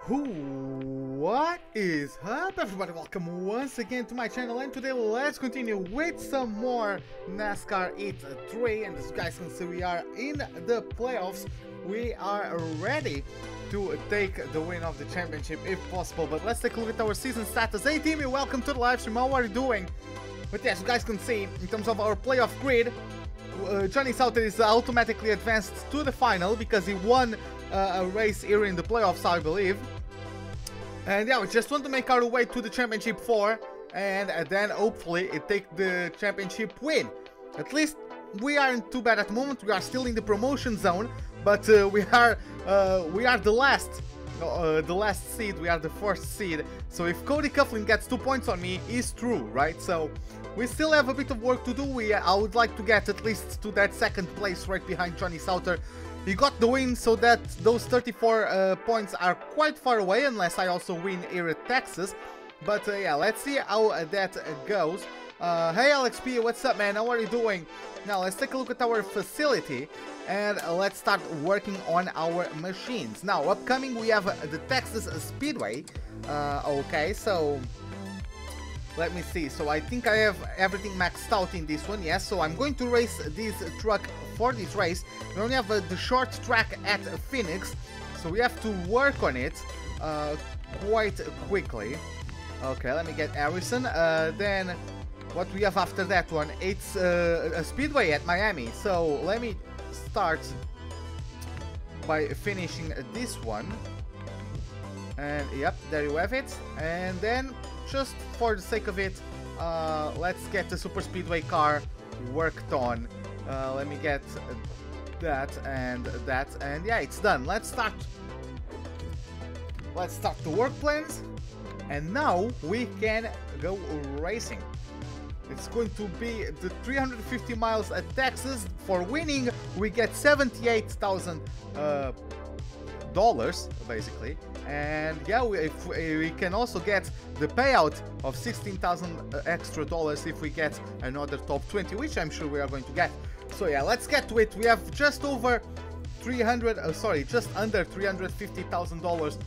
What is up, everybody? Welcome once again to my channel, and today let's continue with some more NASCAR Heat 3. And as you guys can see, we are in the playoffs. We are ready to take the win of the championship if possible. But let's take a look at our season status. Hey Timmy, welcome to the live stream. How are you doing? But yes, you guys can see in terms of our playoff grid, Johnny Sauter is automatically advanced to the final because he won a race here in the playoffs, I believe. And yeah, we just want to make our way to the championship 4 and then hopefully take the championship win. At least we aren't too bad at the moment. We are still in the promotion zone, but we are the last seed. We are the 4th seed. So if Cody Coughlin gets 2 points on me, is true, right? So we still have a bit of work to do. I would like to get at least to that 2nd place right behind Johnny Sauter. He got the win, so that those 34 points are quite far away, unless I also win here at Texas. But yeah, let's see how that goes. Hey Alex P, what's up, man? How are you doing? Now let's take a look at our facility and let's start working on our machines. Now upcoming we have the Texas Speedway. Okay, so let me see. So I think I have everything maxed out in this one. Yes, so I'm going to race this truck for this race. We only have the short track at Phoenix, so we have to work on it quite quickly. Okay, let me get Harrison. Then what we have after that one, it's a speedway at Miami. So let me start by finishing this one. And yep, there you have it. And then just for the sake of it, let's get the super speedway car worked on. Let me get that, and yeah, it's done. Let's start the work plans, and now we can go racing. It's going to be the 350 miles at Texas. For winning, we get $78,000 basically. And yeah, we can also get the payout of $16,000 extra if we get another top 20, which I'm sure we are going to get. So yeah, let's get to it. We have just under $350,000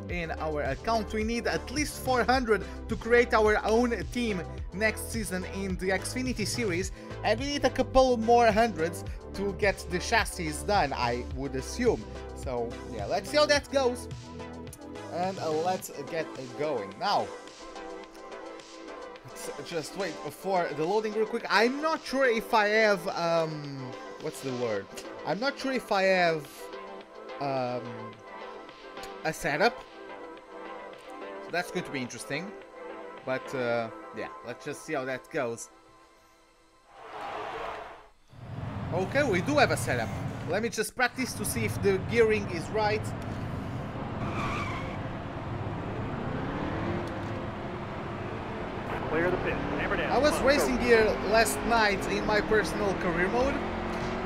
in our account. We need at least 400 to create our own team next season in the Xfinity Series, and we need a couple more hundreds to get the chassis done, I would assume. So yeah, let's see how that goes. And let's get going. Now, let's just wait for the loading real quick. I'm not sure if I have, what's the word? I'm not sure if I have a setup. So that's going to be interesting. But yeah, let's just see how that goes. Okay, we do have a setup. Let me just practice to see if the gearing is right. Clear the pit. Hammer down. I was racing here last night in my personal career mode,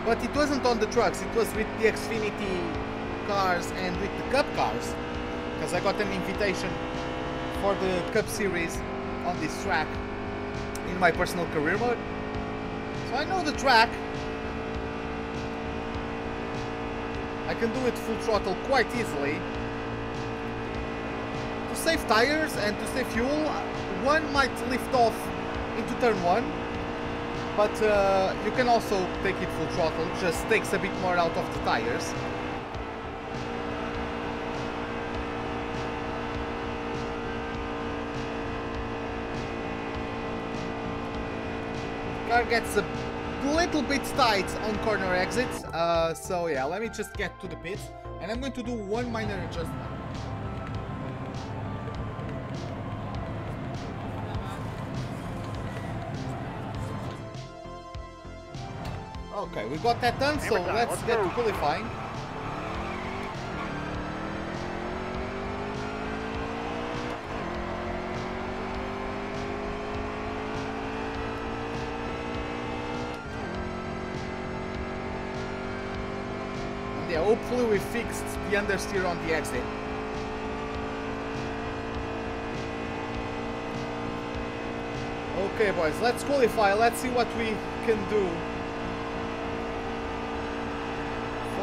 but it wasn't on the trucks. It was with the Xfinity cars and with the Cup cars, because I got an invitation for the Cup Series on this track in my personal career mode. So I know the track. I can do it full throttle quite easily. To save tires and to save fuel, one might lift off into turn 1, but you can also take it full throttle. It just takes a bit more out of the tires. The car gets a little bit tight on corner exits, so yeah, let me just get to the pits, and I'm going to do one minor adjustment. Okay, we got that done, so let's get to qualifying. And yeah, hopefully we fixed the understeer on the exit. Okay boys, let's qualify, let's see what we can do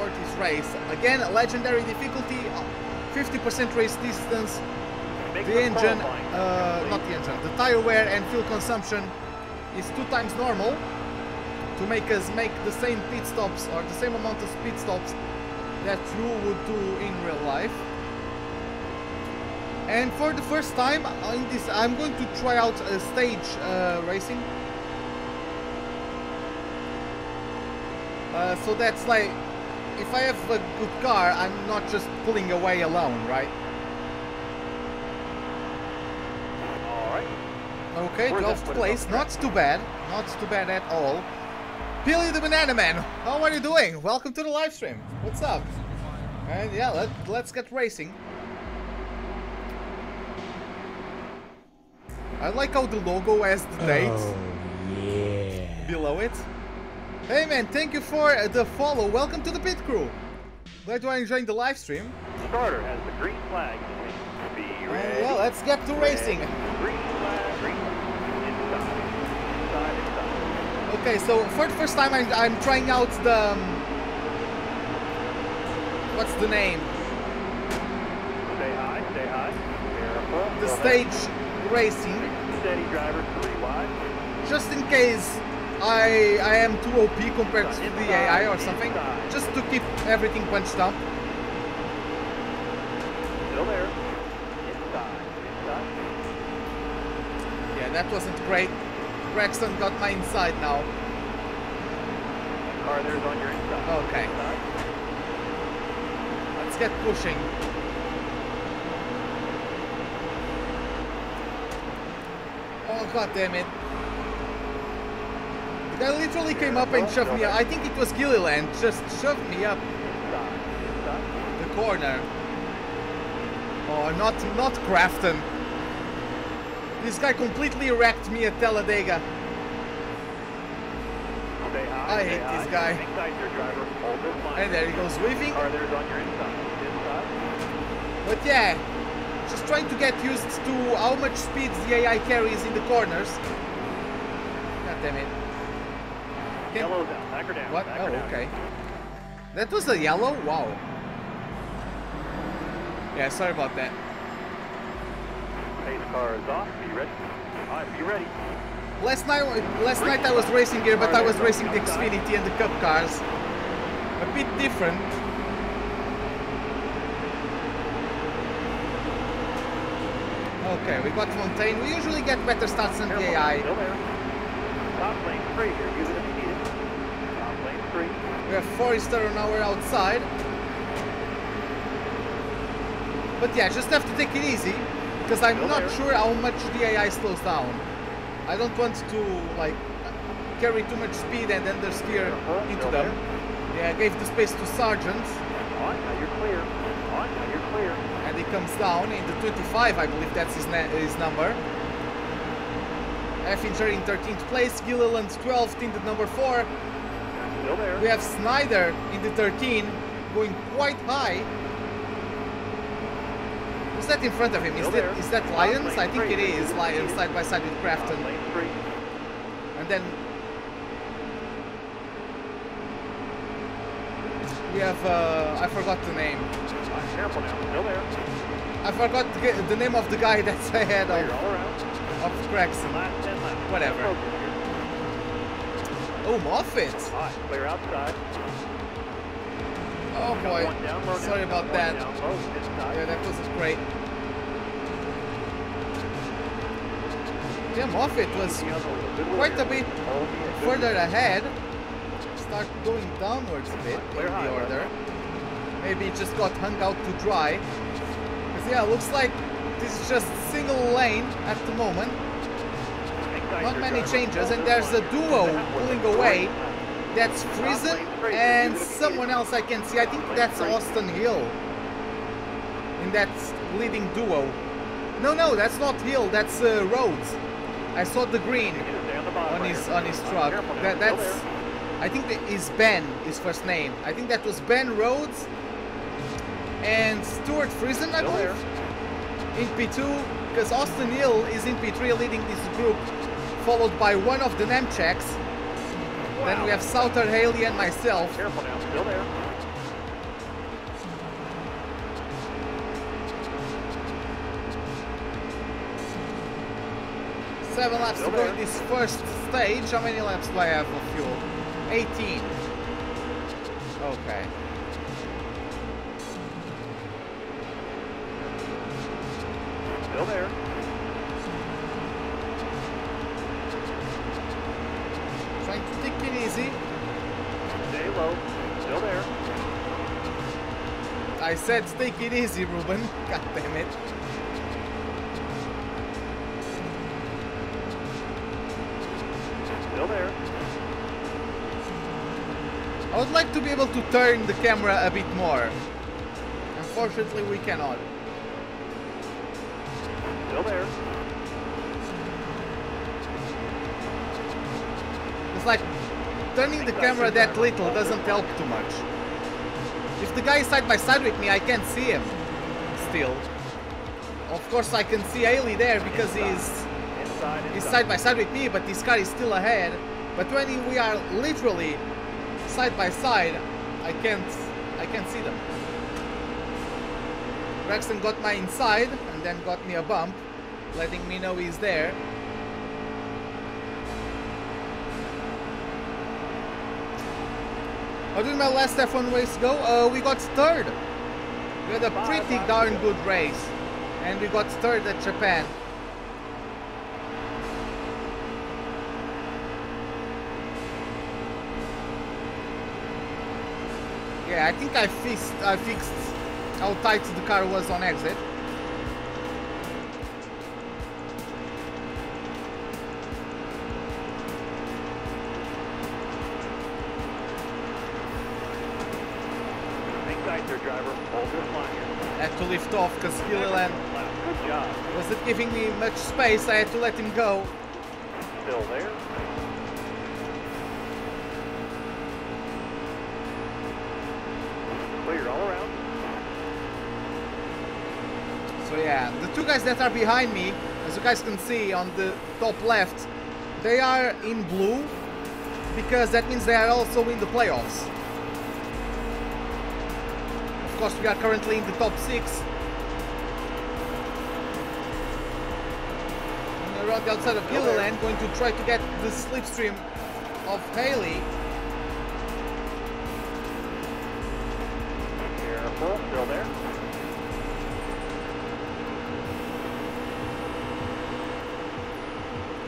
for this race. Again, legendary difficulty, 50% race distance. The engine, not the engine, the tire wear and fuel consumption is 2 times normal to make us make the same pit stops or the same amount of pit stops that you would do in real life. And for the first time in this, I'm going to try out a stage racing. So that's like, if I have a good car, I'm not just pulling away alone, right? Okay, 12th place, not too bad at all. Billy the Banana Man, how are you doing? Welcome to the live stream. What's up? And yeah, let's get racing. I like how the logo has the date below it. Hey man, thank you for the follow. Welcome to the pit crew. Glad you are enjoying the live stream. Starter has the green flag. Be ready. Yeah, let's get to racing. Green flag, green flag. Inside. Okay, so for the first time I'm trying out the what's the name? Stay high, stay high. Careful. The stage racing. Steady driver, 3 wide. Just in case I am too OP compared to the AI or something, just to keep everything punched up. Still there. Inside. Yeah, that wasn't great. Braxton got my inside now. Car there's on your inside. Okay. Let's get pushing. Oh god damn it. The guy literally came up and shoved me up. I think it was Gilliland, just shoved me up the corner. Oh, not Crafton. This guy completely wrecked me at Talladega. I hate this guy. And there he goes weaving. But yeah, just trying to get used to how much speed the AI carries in the corners. God damn it. Yellow down, back her down. What? Oh, okay. That was a yellow? Wow. Yeah, sorry about that. Pace car is off. Be ready. All right, be ready. Last night I was racing here, but I was racing the Xfinity and the Cup cars. A bit different. Okay, we got Fontaine. We usually get better starts than the AI. Still there. Top lane free here. Use it if you need it. Top lane free. We have Forrester on our outside. But yeah, just have to take it easy, because I'm not sure how much the AI slows down. I don't want to like carry too much speed and understeer into them. Yeah, I gave the space to Sargent. On, now you're clear. On, now you're clear. And he comes down in the 25, I believe that's his number. Effinger in 13th place, Gilliland 12th in the number 4. Still there. We have Snyder in the 13, going quite high. Who's that in front of him? Is that Lions? I think it is Lions side by side with Crafton. And then we have I forgot the name. Careful now. Still there. I forgot the name of the guy that's ahead of Gregson. Whatever. Oh, Moffitt. Clear outside. Oh boy. Sorry about that. Yeah, that wasn't great. Yeah, Moffitt was quite a bit further ahead. Start going downwards a bit in the order. Maybe it just got hung out to dry. Because yeah, looks like this is just single lane at the moment. Not many changes, and there's a duo pulling away. That's Friesen and someone else I can see. I think that's Austin Hill in that leading duo. No, that's not Hill. That's Rhodes. I saw the green on his truck. That's I think that is Ben, his first name. I think that was Ben Rhodes and Stuart Friesen, I believe, in P2, because Austin Hill is in P3 leading this group, followed by one of the Nemcheks. Wow. Then we have Souther, Haley, and myself. Careful now, still there. 7 laps to Still go there. in this first stage. How many laps do I have of fuel? 18. Okay. Still there. Trying to take it easy. Stay low. Still there. I said take it easy, Ruben. God damn it. Still there. I would like to be able to turn the camera a bit more. Unfortunately, we cannot. Still there. It's like turning the camera that little doesn't help too much. If the guy is side by side with me, I can't see him still. Of course, I can see Haley there because he's side by side with me, but his car is still ahead. But when we are literally side by side, I can't see them. Braxton got my inside and then got me a bump, letting me know he's there. How did my last F1 race go? We got third. We had a pretty darn good race, and we got third at Japan. Yeah, I think I fixed how tight the car was on exit. Driver, hold this line here. I had to lift off because Gilliland Good job. wasn't giving me much space. I had to let him go. Still there. Clear all around. So yeah, the two guys that are behind me, as you guys can see on the top left, they are in blue because that means they are also in the playoffs. Of course, we are currently in the top 6. And around the outside of Gilliland, going to try to get the slipstream of Haley. Careful, still there.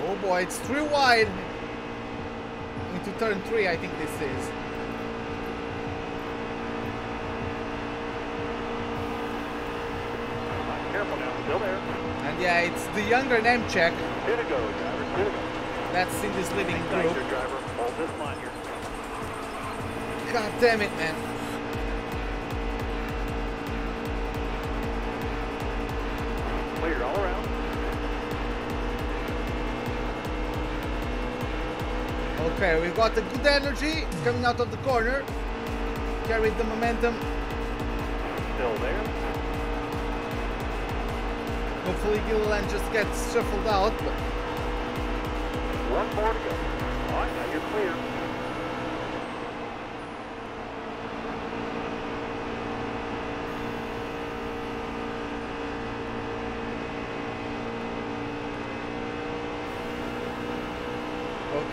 Oh boy, it's 3 wide into turn 3, I think this is. Careful now, still there. And yeah, it's the younger name check Here to go, driver, here to go. that's in this leading group. Your driver, hold this line here. God damn it, man. Clear all around. Okay, we've got the good energy coming out of the corner. Carried the momentum. Still there. Hopefully Gilliland just gets shuffled out. But One more to go. All right, now you're clear.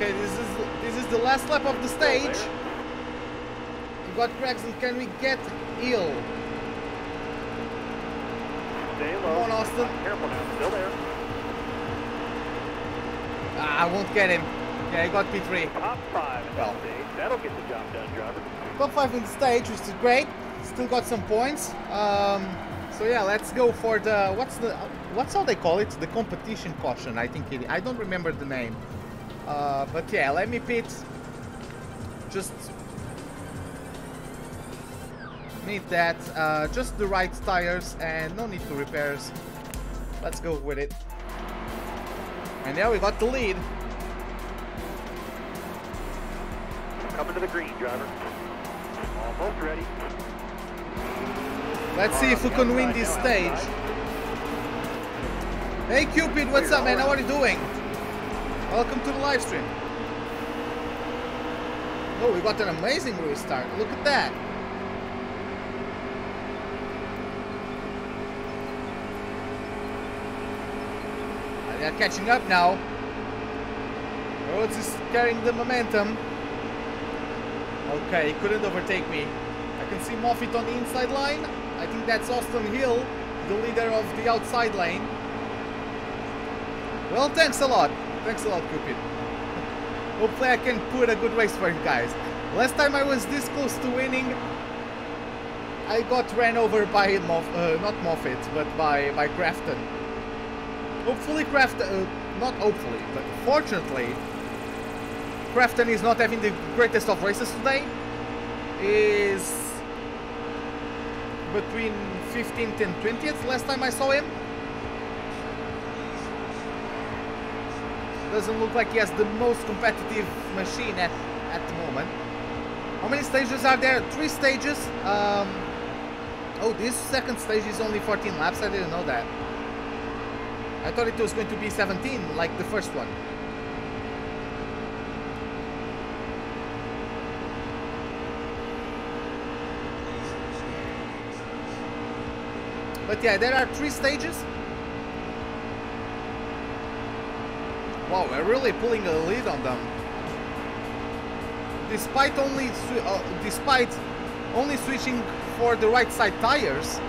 okay, this is the last lap of the stage. We got Gregson. Can we get Hill? Stay low. Come on, Austin. Careful now, still there. Ah, I won't get him. Yeah, he got P3. Top 5 in Well. the stage. That'll get the job done, driver. Top 5 in the stage, which is great. Still got some points. So yeah, let's go for the what's how they call it? The competition caution. I think I don't remember the name. But yeah, let me pit. Just need that. Just the right tires and no need for repairs. Let's go with it. And yeah, we got the lead. Coming to the green, driver. Almost ready. Let's see if we can win this stage. Hey Cupid, what's up, man? How are you doing? Welcome to the live stream. Oh, we got an amazing restart. Look at that. They're catching up now. Rhodes is carrying the momentum. Okay, he couldn't overtake me. I can see Moffitt on the inside line. I think that's Austin Hill, the leader of the outside lane. Well, thanks a lot. Thanks a lot, Cupid. Hopefully I can put a good race for you guys. Last time I was this close to winning, I got ran over by not Moffitt, but by Crafton. Hopefully not hopefully, but fortunately, Crafton is not having the greatest of races today. Is between 15th and 20th last time I saw him. Doesn't look like he has the most competitive machine at the moment. How many stages are there? 3 stages. Oh, this second stage is only 14 laps. I didn't know that. I thought it was going to be 17 like the first one. But yeah, there are 3 stages. Wow, we're really pulling a lead on them. Despite only switching for the right side tires.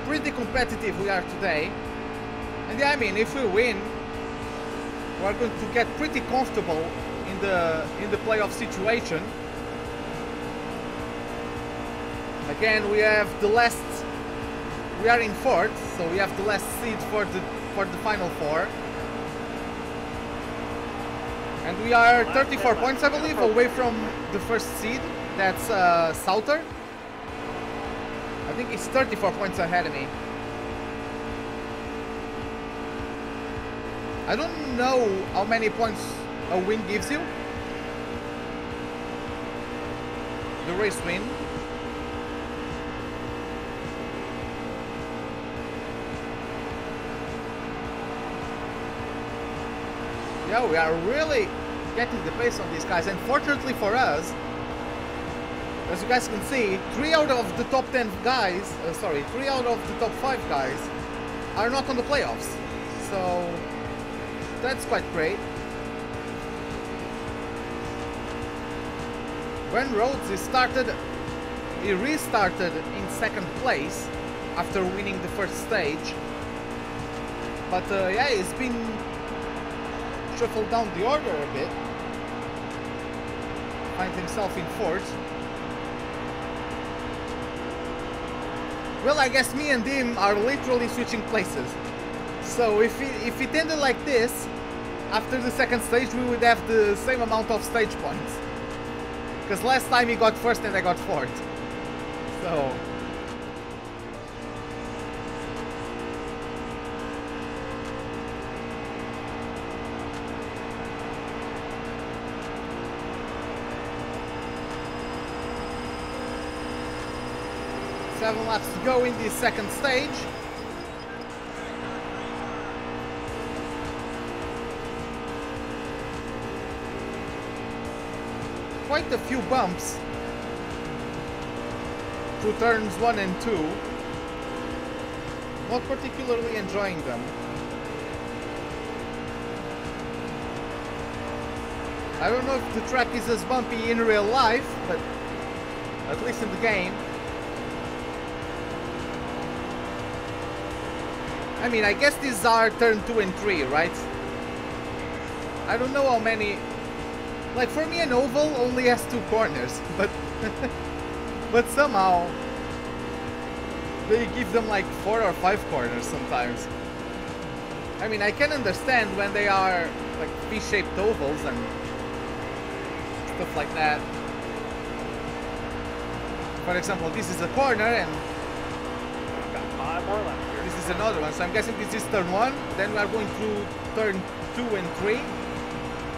Pretty competitive we are today. And yeah, I mean, if we win, we're going to get pretty comfortable in the playoff situation. Again, we have the last. We are in 4th, so we have the last seed for the final 4. And we are 34 points, I believe, away from the first seed. That's Souther. I think he's 34 points ahead of me. I don't know how many points a win gives you. The race win. Yeah, we are really getting the pace on these guys, and fortunately for us, as you guys can see, 3 out of the top 10 guys, 3 out of the top 5 guys are not on the playoffs, so that's quite great. When Rhodes he restarted in 2nd place after winning the first stage, but yeah, he's been shuffled down the order a bit. Finds himself in 4th. Well, I guess me and him are literally switching places. So if it ended like this, after the 2nd stage we would have the same amount of stage points. Because last time he got 1st and I got 4th. So seven laps to go in this 2nd stage. Quite a few bumps through turns 1 and 2. Not particularly enjoying them. I don't know if the track is as bumpy in real life, but at least in the game. I mean, I guess these are turn 2 and 3, right? I don't know how many. Like, for me, an oval only has 2 corners, but but somehow they give them like 4 or 5 corners sometimes. I mean, I can understand when they are like V-shaped ovals and stuff like that. For example, this is a corner and Got 5 more left here. this is another one, so I'm guessing this is turn 1, then we are going through turn 2 and 3.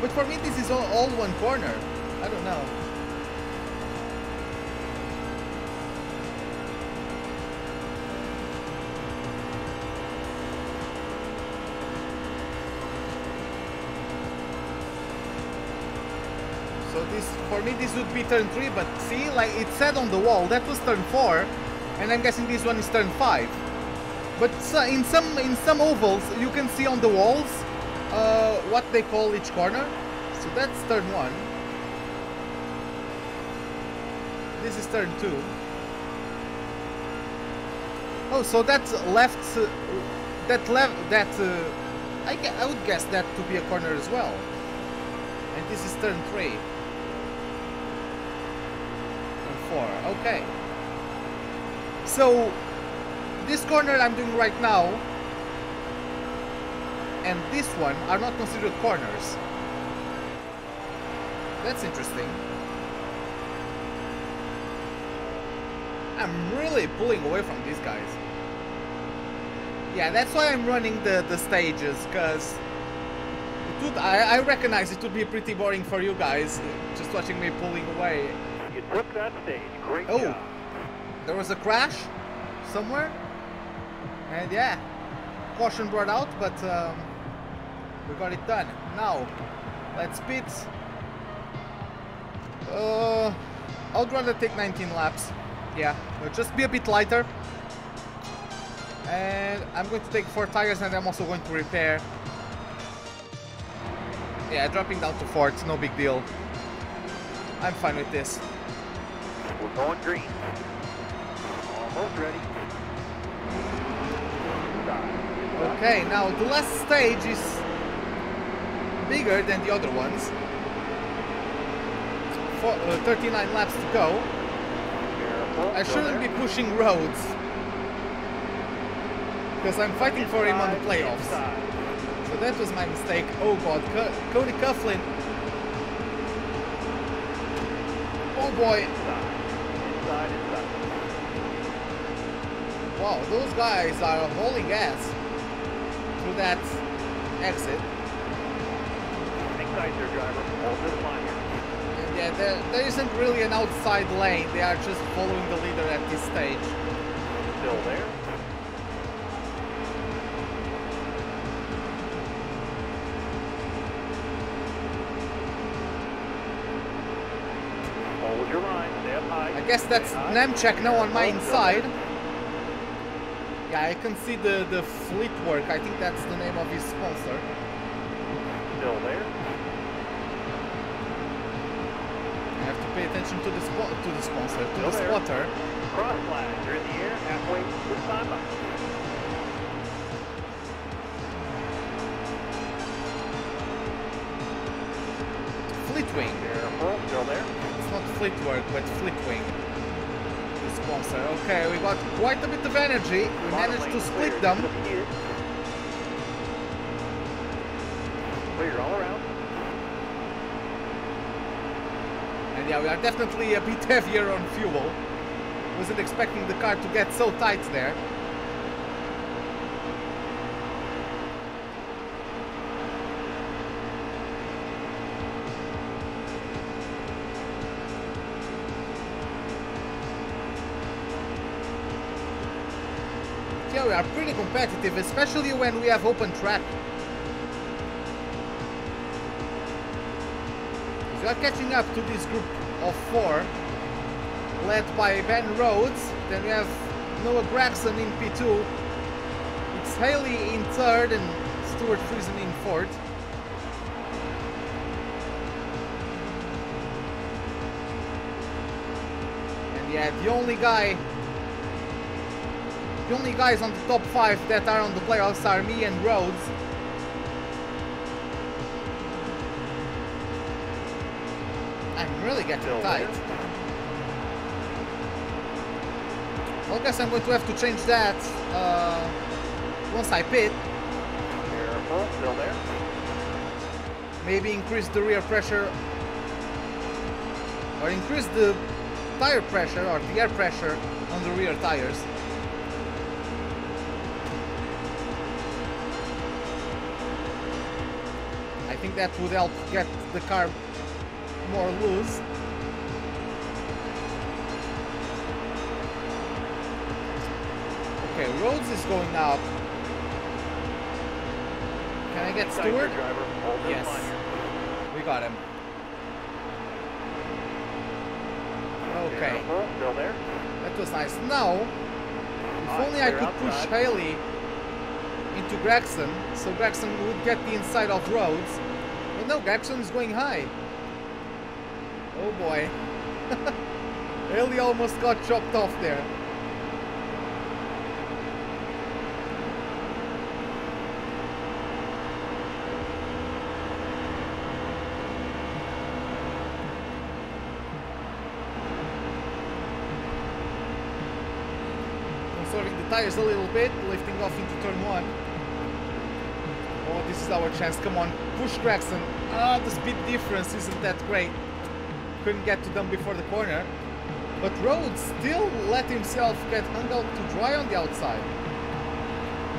But for me this is all one corner. I don't know. So this, for me this would be turn 3, but see, like it said on the wall, that was turn 4, and I'm guessing this one is turn 5. But in some ovals, you can see on the walls what they call each corner. So that's turn 1. This is turn 2. Oh, so that's left. I would guess that to be a corner as well. And this is turn 3. Turn 4. Okay. So this corner I'm doing right now and this one are not considered corners. That's interesting. I'm really pulling away from these guys. Yeah, that's why I'm running the stages, because I recognize it would be pretty boring for you guys just watching me pulling away. You took that stage. Great Oh, job. there was a crash somewhere, and yeah, caution brought out, but we got it done. Now, let's pit. I'd rather take 19 laps. Yeah, just be a bit lighter. And I'm going to take 4 tires, and I'm also going to repair. Yeah, dropping down to 4, it's no big deal. I'm fine with this. We're going green. Almost ready. Okay, now the last stage is bigger than the other ones. 39 laps to go. I shouldn't be pushing roads, because I'm fighting for him on the playoffs. So that was my mistake. Oh god, Cody Coughlin. Oh boy. Wow, those guys are hauling ass through that exit. Inside their driver, hold this line here. And yeah, there isn't really an outside lane. They are just following the leader at this stage. Still there. Hold your line, stay up high. I guess that's Nemchek now on my inside. Yeah, I can see the fleet work. I think that's the name of his sponsor. Still there. I have to pay attention to the sponsor, to the there. spotter. Cross flag, you're in the air, halfway this time up. Fleetwing. Careful, still there. It's not fleet work, but Fleetwing. The sponsor. Okay, we got quite a bit of energy. We managed to split them. Clear all around. And yeah, we are definitely a bit heavier on fuel. Wasn't expecting the car to get so tight there. Yeah, we are pretty competitive, especially when we have open track. We are catching up to this group of 4, led by Ben Rhodes. Then we have Noah Gragson in P2. It's Haley in 3rd and Stuart Friesen in 4th. And yeah, the only guys on the top 5 that are on the playoffs are me and Rhodes. I'm really getting tight. I guess I'm going to have to change that once I pit. Careful, still there. Maybe increase the rear pressure, or increase the tire pressure or the air pressure on the rear tires. I think that would help get the car more loose. Okay, Rhodes is going up. Can I get Stewart? Yes. We got him. Okay. Still there. That was nice. Now, If only I could push Haley into Gregson, so Gregson would get the inside of Rhodes. But no, Gregson's going high. Oh boy. Haley almost got chopped off there. Conserving the tires a little bit, lifting off into turn 1. Oh, this is our chance. Come on, push Gregson. Ah, the speed difference isn't that great. Couldn't get to them before the corner. But Rhodes still let himself get hung out to dry on the outside.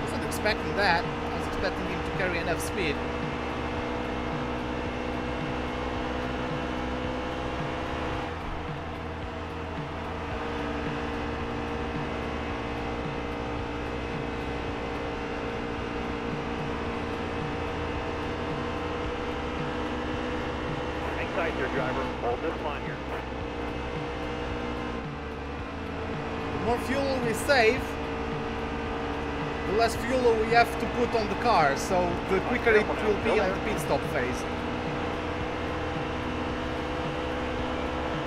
Wasn't expecting that. I was expecting him to carry enough speed. Hang tight there, driver. Hold this line here. The more fuel we save, the less fuel we have to put on the car, so the quicker it will be on the pit stop phase.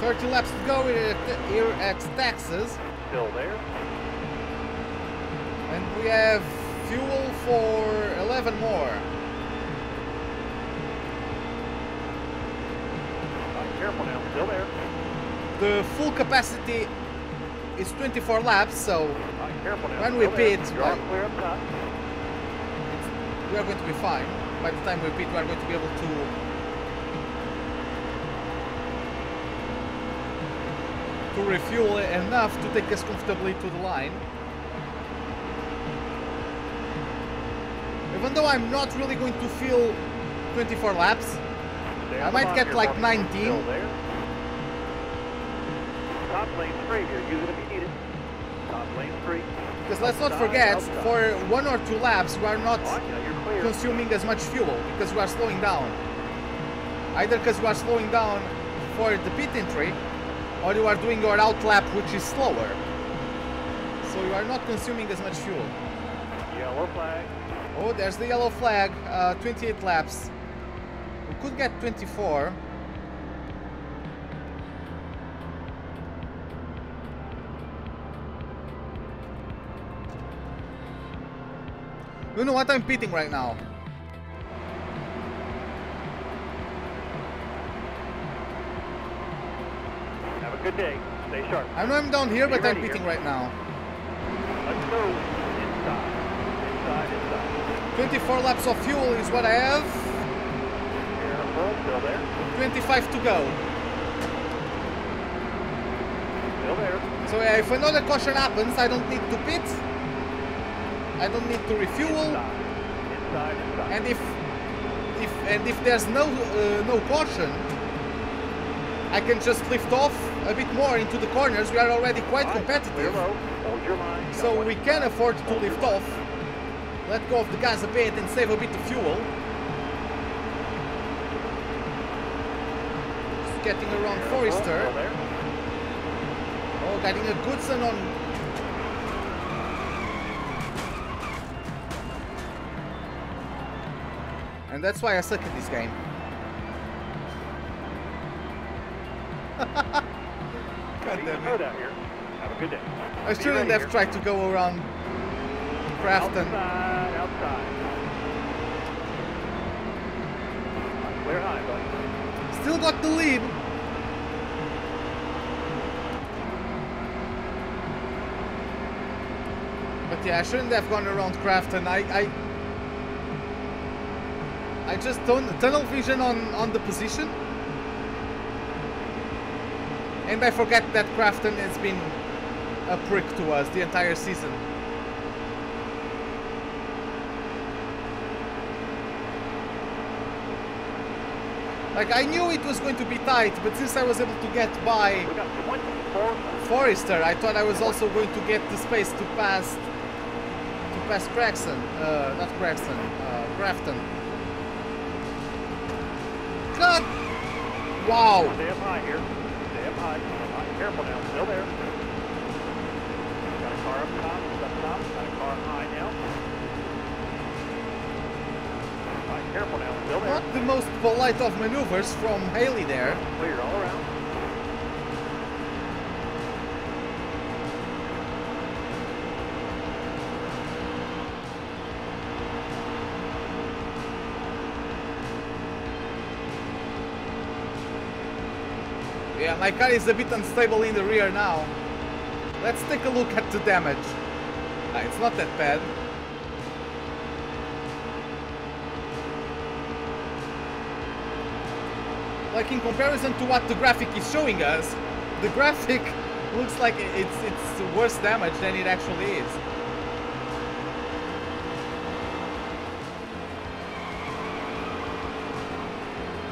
30 laps to go here at Texas. Still there. And we have fuel for 11 more. Careful now. Still there. The full capacity is 24 laps, so when we pit, we are going to be fine. By the time we pit, we are going to be able to refuel enough to take us comfortably to the line. Even though I'm not really going to feel 24 laps, I might get like 19. Top lane free here. Use it if you need it. Top lane free. Because let's not forget, for 1 or 2 laps, we are not consuming as much fuel because we are slowing down. Either because we are slowing down for the pit entry, or you are doing your out lap, which is slower. So you are not consuming as much fuel. Yellow flag. Oh, there's the yellow flag. 28 laps. We could get 24. You know what? I'm pitting right now. Have a good day. Stay sharp. I know I'm down here, but I'm pitting right now. Let's go. Inside. Inside. 24 laps of fuel is what I have. Still there. 25 to go. Still there. So if another caution happens, I don't need to pit. I don't need to refuel. Inside. And if there's no caution, I can just lift off a bit more into the corners. We are already quite competitive. Hold your line. So we can afford to lift off. Let go of the gas a bit and save a bit of fuel. Getting around Forrester. Oh, getting a good sun on. And that's why I suck at this game. God damn it. Have a good day. I shouldn't have tried to go around Crafton. Outside. Clear high, buddy. Still got the lead. But yeah, I shouldn't have gone around Crafton. I just tunnel vision on the position. And I forget that Crafton has been a prick to us the entire season. Like, I knew it was going to be tight, but since I was able to get by Forrester, I thought I was also going to get the space to pass Crafton. God! Wow! Stay up high here. Stay up high. Careful now. Still there. Got a Car up top, got a car high now. All right, careful now, still there. Not the most polite of maneuvers from Haley there. Clear all around. Yeah, my car is a bit unstable in the rear now. Let's take a look at the damage. It's not that bad. Like in comparison to what the graphic is showing us, the graphic looks like it's worse damage than it actually is.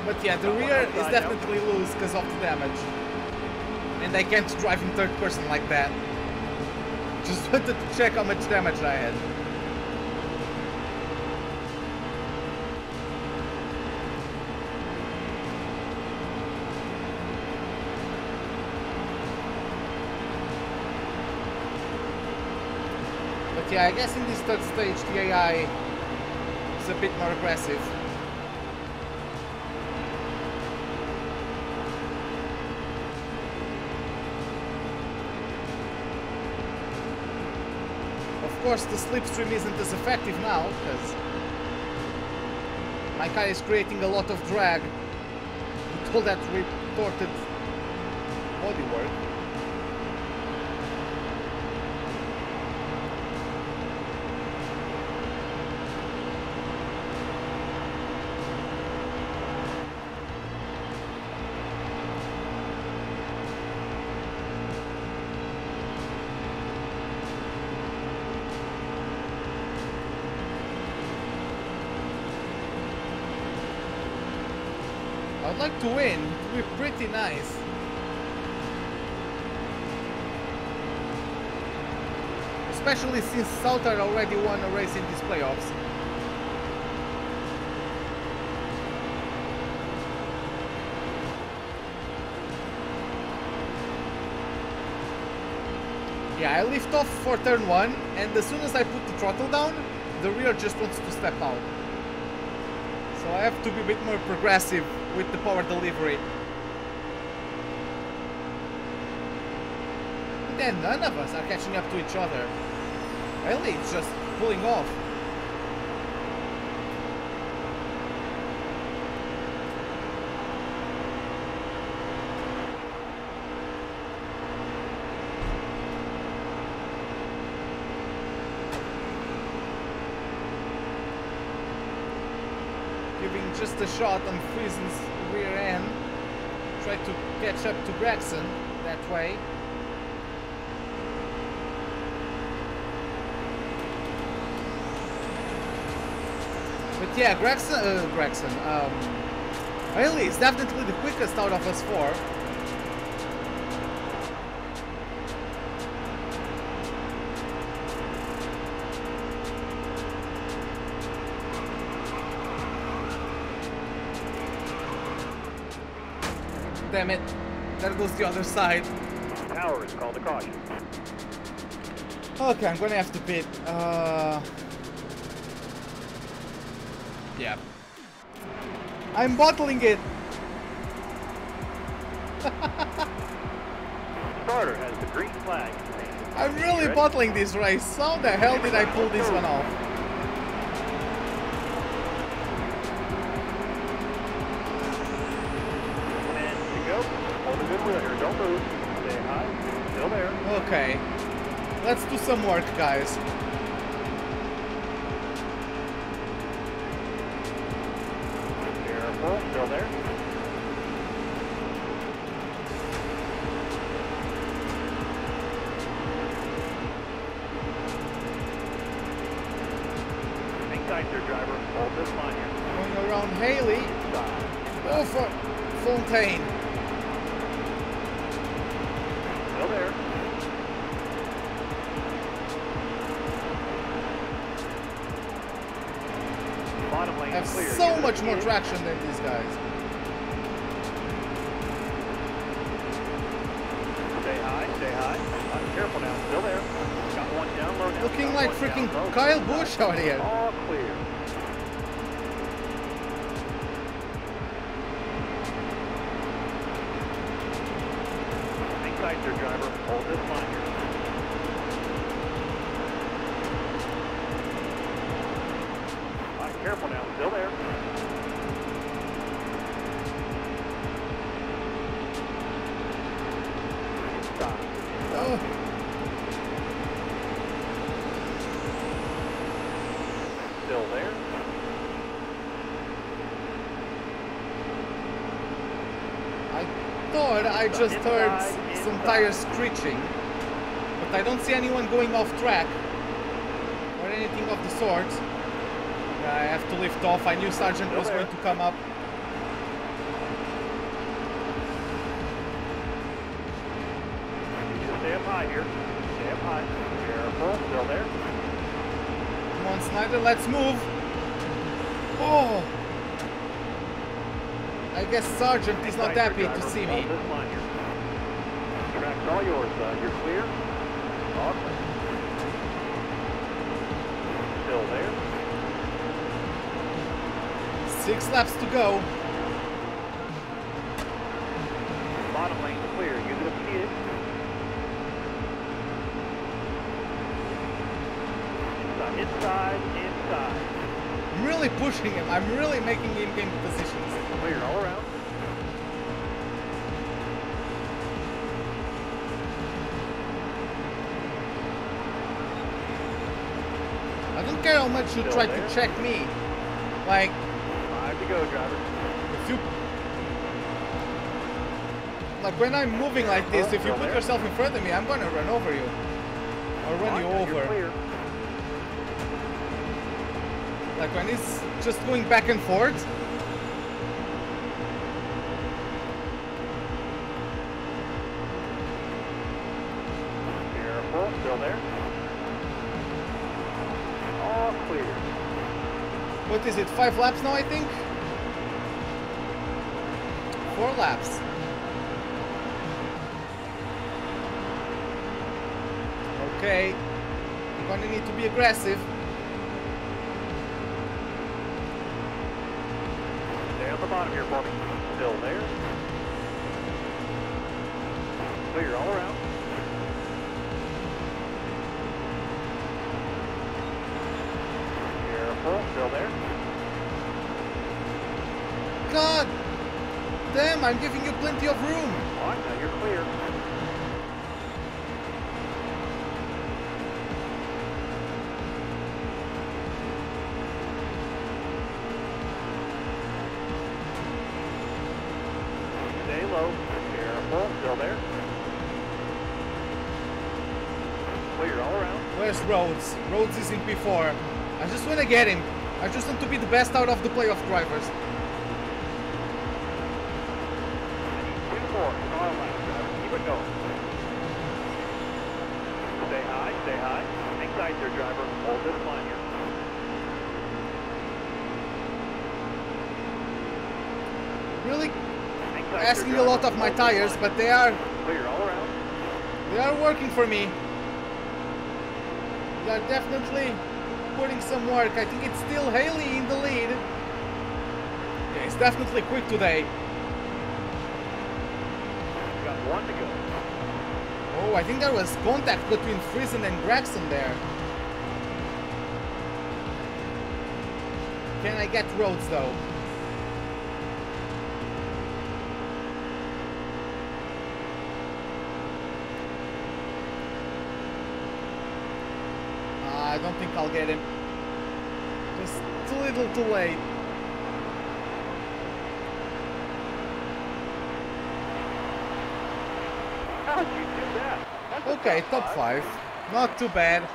But yeah, the rear is definitely loose because of the damage. And I can't drive in third person like that. Just wanted to check how much damage I had. But yeah, I guess in this third stage the AI is a bit more aggressive. Of course, the slipstream isn't as effective now, because my car is creating a lot of drag with all that retorted bodywork. I'd like to win. It would be pretty nice. Especially since Sauter already won a race in these playoffs. Yeah, I lift off for turn 1, and as soon as I put the throttle down, the rear just wants to step out. So I have to be a bit more progressive with the power delivery. But then none of us are catching up to each other. Really, it's just pulling off. Giving just a shot on Friesen's rear end. Try to catch up to Gregson that way. But yeah, Gregson, Haley is definitely the quickest out of us four. Damn it, there goes the other side. Tower is called a caution. Okay, I'm gonna have to pit. Yeah. I'm bottling it. Starter has the green flag. I'm really bottling this race. How the hell did I pull this one off? Don't move. Stay high. Still there. Okay. Let's do some work, guys. Careful. Still there. Hang tight there, driver. Hold this line here. Going around Haley. Go for Fontaine. Still there. Bottom lane Have clear. so much more traction than these guys. Stay high, stay high. Careful now. Still there. Got Looking like freaking Kyle Busch out here. All clear. Hang tight there, driver. Hold this line here. All right, careful now. Still there. Stop. Oh. Still there. I thought I just heard some tires screeching, but I don't see anyone going off track or anything of the sort. I have to lift off. I knew Sargent was going to come up. Stay up high here. Stay up high. Careful. Still there. Come on, Snyder, let's move. Oh! I guess Sargent is not happy to see me. This line here. Track's all yours. You're clear. All clear. Still there. 6 laps to go. Bottom lane clear. Use it if you need it. Inside. I'm really pushing him. I'm really making in-game positions. Clear all around. I don't care how much you try to check me. Like, 5 to go, driver. if you... Like, when I'm moving like this, if you put yourself in front of me, I'm gonna run over you. Or run you over. Clear. Like when it's just going back and forth. Careful, still there. All clear. What is it, 5 laps now, I think? 4 laps. Okay. I'm gonna need to be aggressive. Stay on the bottom here for me. Still there. Clear all around. Careful, still there. God damn, I'm giving you plenty of room. All right, now you're clear. Stay low. Careful, still there. Clear all around. Where's Rhodes? Rhodes is in P4. I just want to get him. I just want to be the best out of the playoff drivers. Two more. All right, driver. Keep it going. Stay high, stay high. Hang tight there, driver. Hold this line here. Really Hang tight asking there, a lot driver. of my Hold this tires, line. but they are Clear all around. working for me. They are definitely putting some work. I think it's still Haley in the lead. Yeah, it's definitely quick today. Got 1 to go. Oh, I think there was contact between Friesen and Gregson there. Can I get Rhodes though? I don't think I'll get him. Just too little too late. How did you do that? That's a Okay, top 5. Not too bad.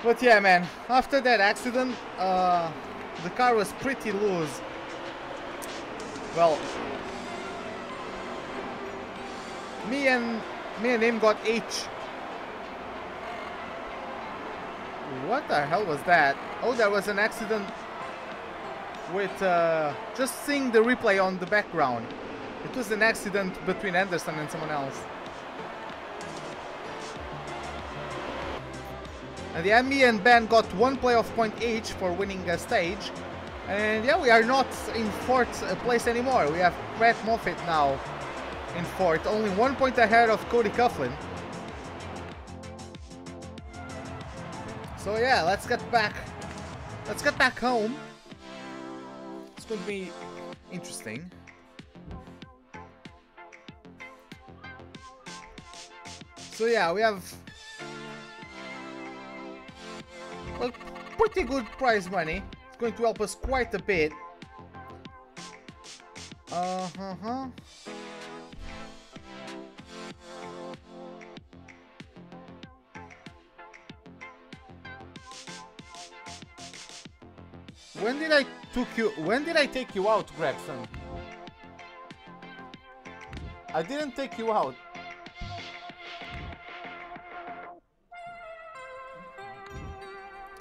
But yeah, man, after that accident, the car was pretty loose. Well, me and him got H. What the hell was that? Oh, there was an accident with just seeing the replay on the background. It was an accident between Anderson and someone else. And the Emmy and Ben got 1 playoff point each for winning a stage. And yeah, we are not in 4th place anymore. We have Brett Moffitt now in 4th, only 1 point ahead of Cody Coughlin. So yeah, let's get back home. It's going to be interesting. So yeah, we have a pretty good prize money. It's going to help us quite a bit. When did I take you out, Gregson? I didn't take you out.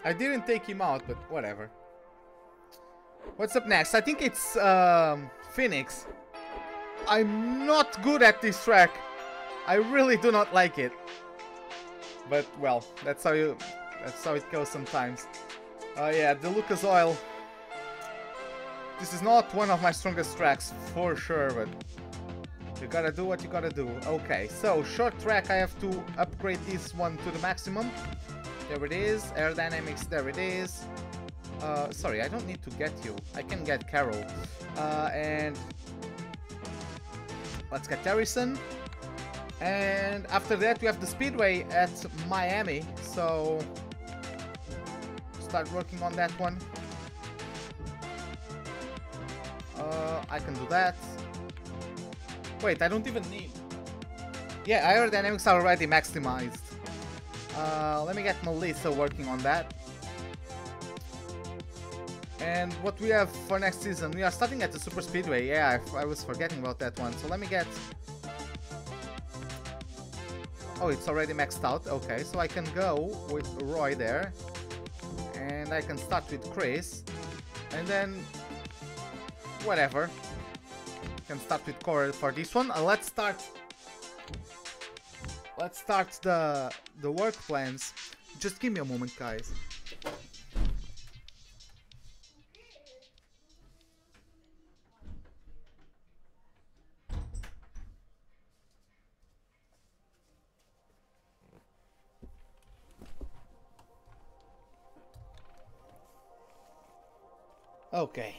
I didn't take him out, but whatever. What's up next? I think it's Phoenix. I'm not good at this track. I really do not like it. But well, that's how it goes sometimes. Yeah, the Lucas Oil. This is not one of my strongest tracks for sure, but you gotta do what you gotta do. Okay, so short track, I have to upgrade this one to the maximum. There it is. Aerodynamics, there it is. Sorry, I don't need to get you. I can get Carol. And let's get Harrison. And after that we have the Speedway at Miami. So start working on that one. I can do that. Wait, I don't even need. Yeah, aerodynamics are already maximized. Let me get Melissa working on that. And what we have for next season, we are starting at the Super Speedway. Yeah, I was forgetting about that one. So let me get... Oh, it's already maxed out. Okay, so I can go with Roy there. And I can start with Chris. And then... whatever. Can start with Cora for this one. Let's start the work plans. Just give me a moment, guys. Okay.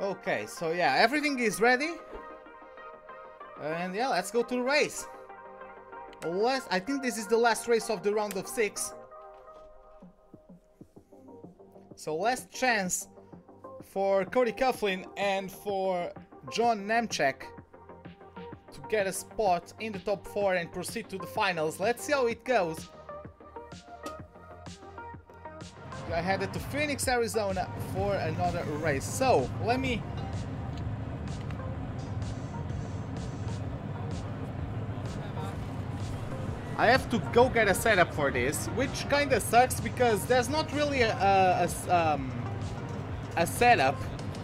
Okay, so yeah, everything is ready. And yeah, let's go to the race. I think this is the last race of the round of 6. So last chance for Cody Coughlin and for John Nemchek to get a spot in the top 4 and proceed to the finals. Let's see how it goes. I headed to Phoenix, Arizona for another race. So, let me... I have to go get a setup for this, which kinda sucks because there's not really a setup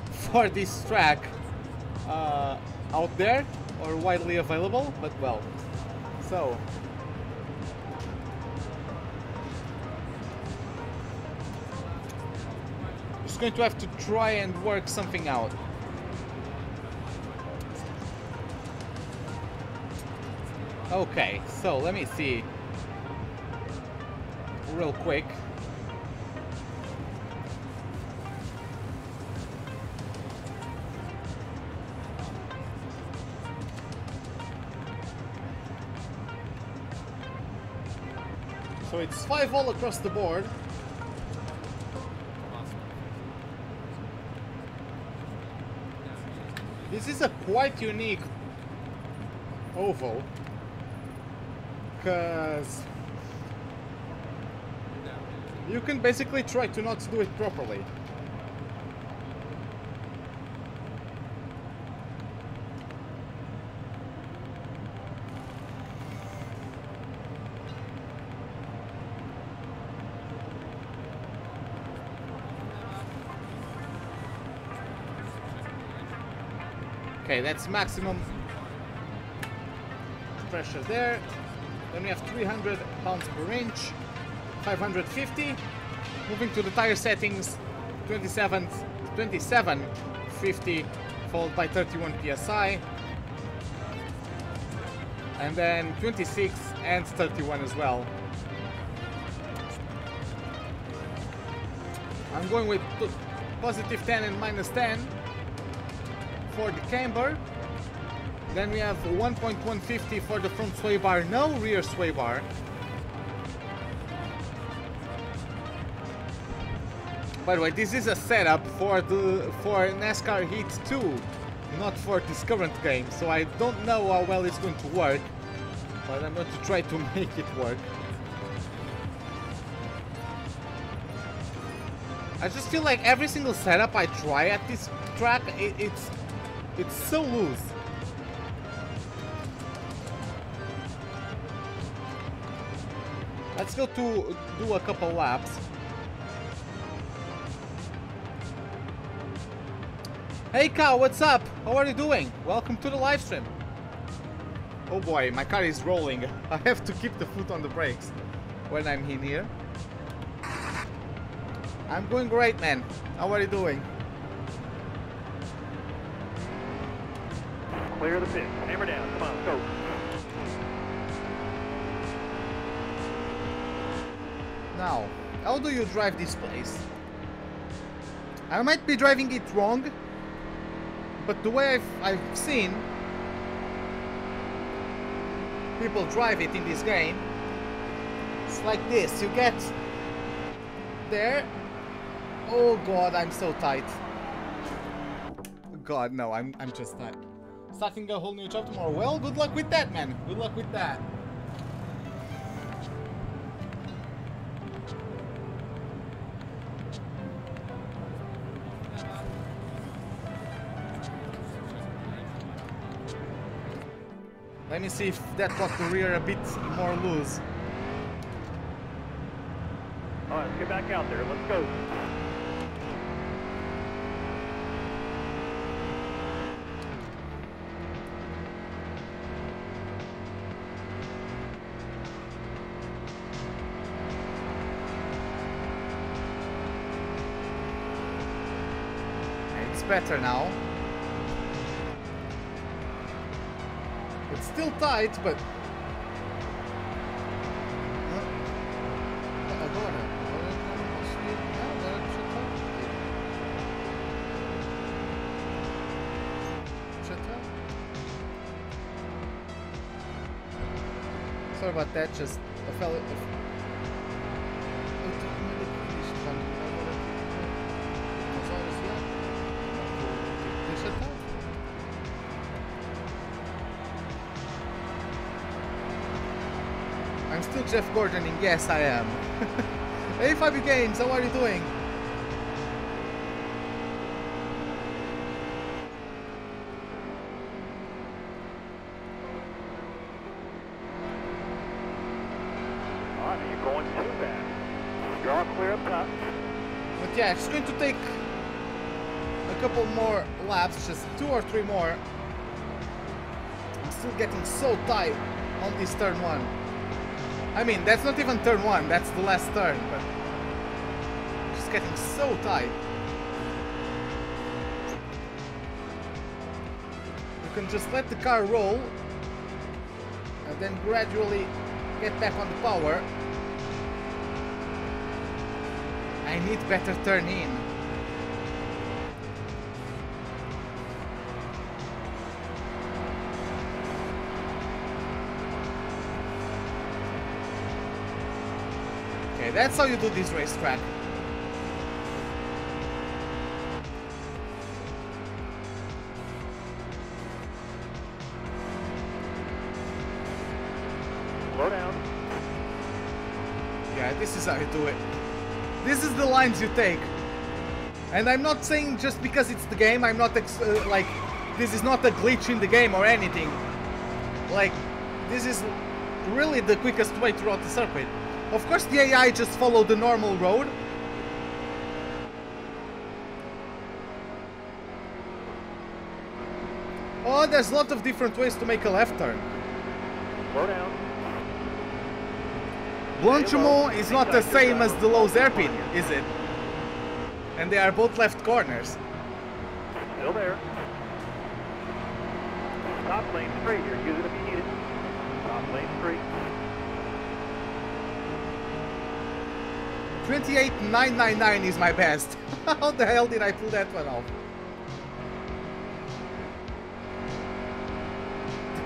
for this track out there or widely available, but well, so... going to have to try and work something out. Okay, so let me see real quick. So it's 5 all across the board. This is a quite unique oval, because you can basically try to not do it properly. Okay, that's maximum pressure there. Then we have 300 pounds per inch, 550. Moving to the tire settings, 2750 followed by 31 psi, and then 26 and 31 as well. I'm going with positive 10 and minus 10 for the camber. Then we have 1.150 for the front sway bar, no rear sway bar. By the way, this is a setup for NASCAR Heat 2, not for this current game, so I don't know how well it's going to work, but I'm going to try to make it work. I just feel like every single setup I try at this track, it's so loose. Let's go to do a couple laps. Hey Cow, what's up? How are you doing? Welcome to the live stream. Oh boy, my car is rolling. I have to keep the foot on the brakes when I'm in here. I'm going great, man. How are you doing? Clear the pit. Hammer down. Come on, go. Now, how do you drive this place? I might be driving it wrong, but the way I've seen people drive it in this game, it's like this. You get there. Oh god, I'm so tight. God, no, I'm just tight. Starting a whole new job tomorrow. Well, good luck with that, man. Good luck with that. Let me see if that got the rear a bit more loose. Alright, let's get back out there. Let's go. It's better now. It's still tight, but sorry about that, just I fell it. I'm still Jeff Gordoning, yes I am. Hey Fabi Games, how are you doing? Alright, you're going too fast. You're all clear up top. But yeah, it's going to take a couple more laps, just 2 or 3 more. I'm still getting so tight on this turn 1. I mean, that's not even turn 1, that's the last turn, but just getting so tight. You can just let the car roll and then gradually get back on the power. I need better turn in. Okay, that's how you do this racetrack. Slow down. Yeah, this is how you do it. This is the lines you take. And I'm not saying just because it's the game, I'm not like, this is not a glitch in the game or anything. Like, this is really the quickest way throughout the circuit. Of course the AI just followed the normal road. Oh, there's a lot of different ways to make a left turn. Slow down. Blanchimont is not the same as the Lowe's hairpin, is it? And they are both left corners. Still there. Top lane straight here. Use it if you need it. Top lane straight. 28.999 is my best. How the hell did I pull that one off?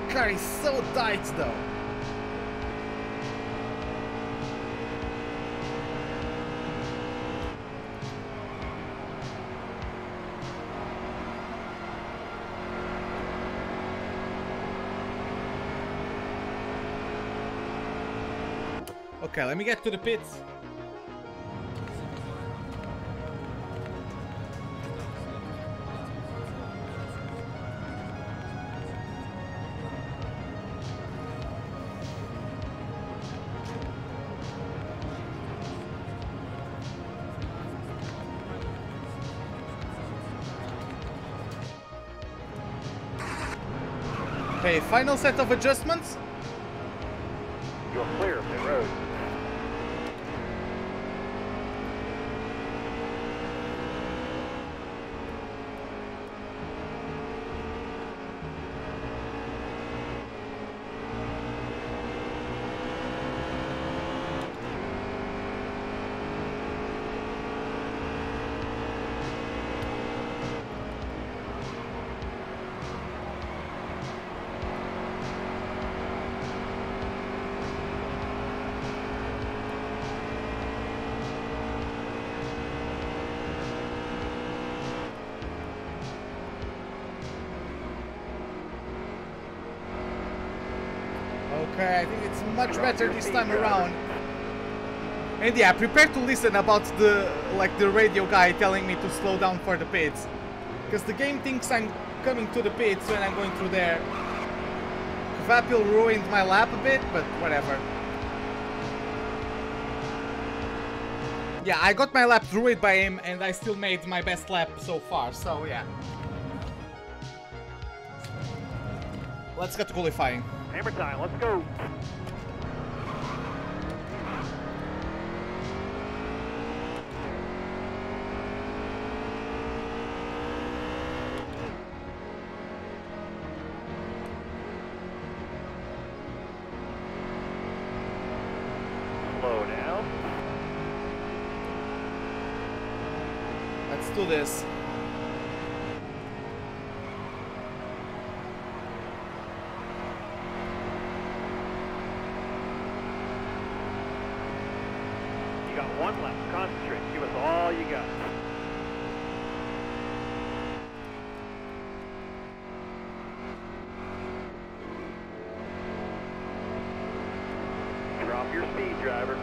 The car is so tight though. Okay, let me get to the pits. Okay, final set of adjustments. You're clear of the road. Okay, I think it's much better this time around. And yeah, prepare to listen about the radio guy telling me to slow down for the pits. Because the game thinks I'm coming to the pits when I'm going through there. Vapil ruined my lap a bit, but whatever. Yeah, I got my lap ruined by him and I still made my best lap so far, so yeah. Let's get to qualifying. Hammer time, let's go. Slow down. Let's do this. You got one left. Concentrate. Give us all you got. Drop your speed, driver.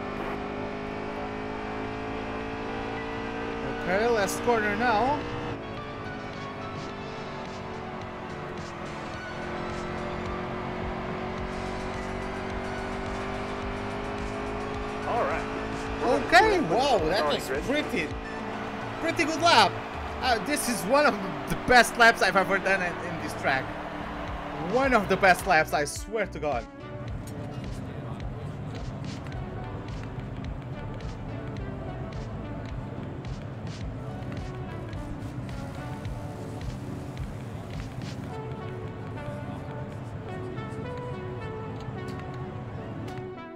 Okay, last corner now. All right. Okay, wow, that was pretty good lap. This is one of the best laps I've ever done in this track. One of the best laps, I swear to God.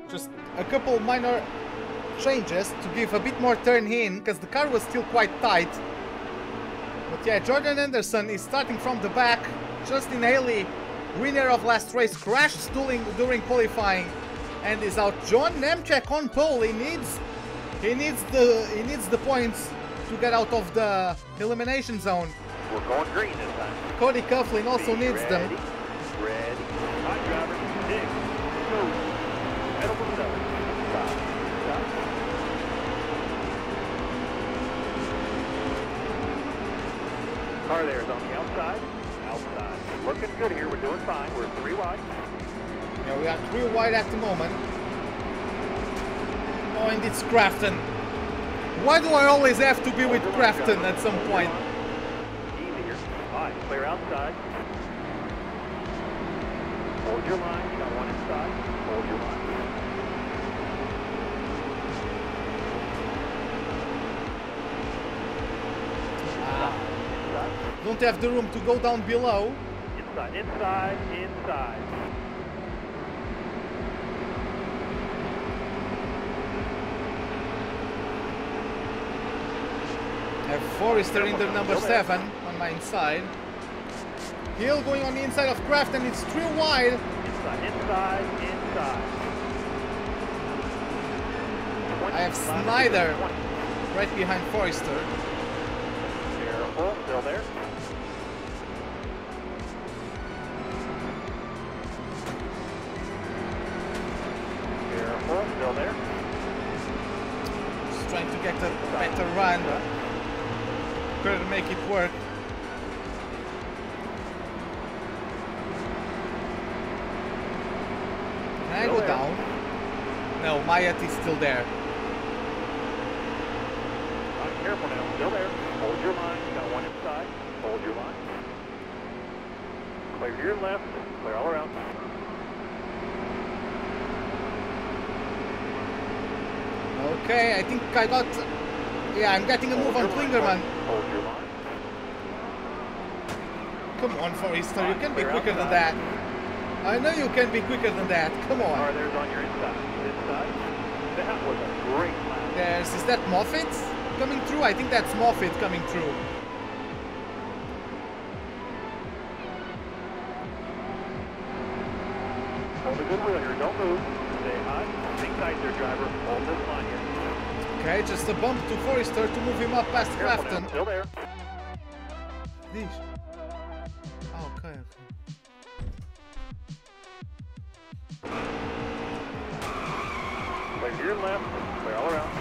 Just a couple minor changes to give a bit more turn in, because the car was still quite tight. But yeah, Jordan Anderson is starting from the back. Justin Haley, winner of last race, crashed during qualifying and is out. John Nemchek on pole. He needs the points to get out of the elimination zone. We're going green this time. Cody Coughlin also needs them. Ready. Hot driver. Dig. Go. Pedal to the metal. Stop. Car there is on the outside. Outside. Looking good here. We're doing fine. We're 3 wide. Yeah, we are 3 wide at the moment. Oh, and it's Crafton. Why do I always have to be with Crafton at some point? Easy here. All right, clear outside. Hold your line. You got one inside. Hold your line. Don't have the room to go down below. Inside, inside, inside. I have Forrester in the number 7 on my inside. Hill going on the inside of Kraft, and it's too wide. Inside, inside, inside. I have Snyder right behind Forrester. Careful, still there. Careful, still there. Just trying to get a better run. Couldn't make it work. Can I go down? No, Mayat is still there. Careful now, still there. Hold your line, you got one inside. Hold your line. Clear to your left, clear all around. Okay, I think I got... Yeah, I'm getting a move on Klingerman. Hold your line. Come on, Forrester, you can be quicker than that. I know you can be quicker than that. Come on. Car there's on your inside. Inside. That was a great lap. Is that Moffitt coming through? I think that's Moffitt coming through. Hold a good wheel here. Don't move. Stay high. Stay tight there, driver. Hold this line here. Okay, just a bump to Forrester to move him up past Careful Crafton. now. Still there. This. Oh, okay. Clear to your left. Clear all around.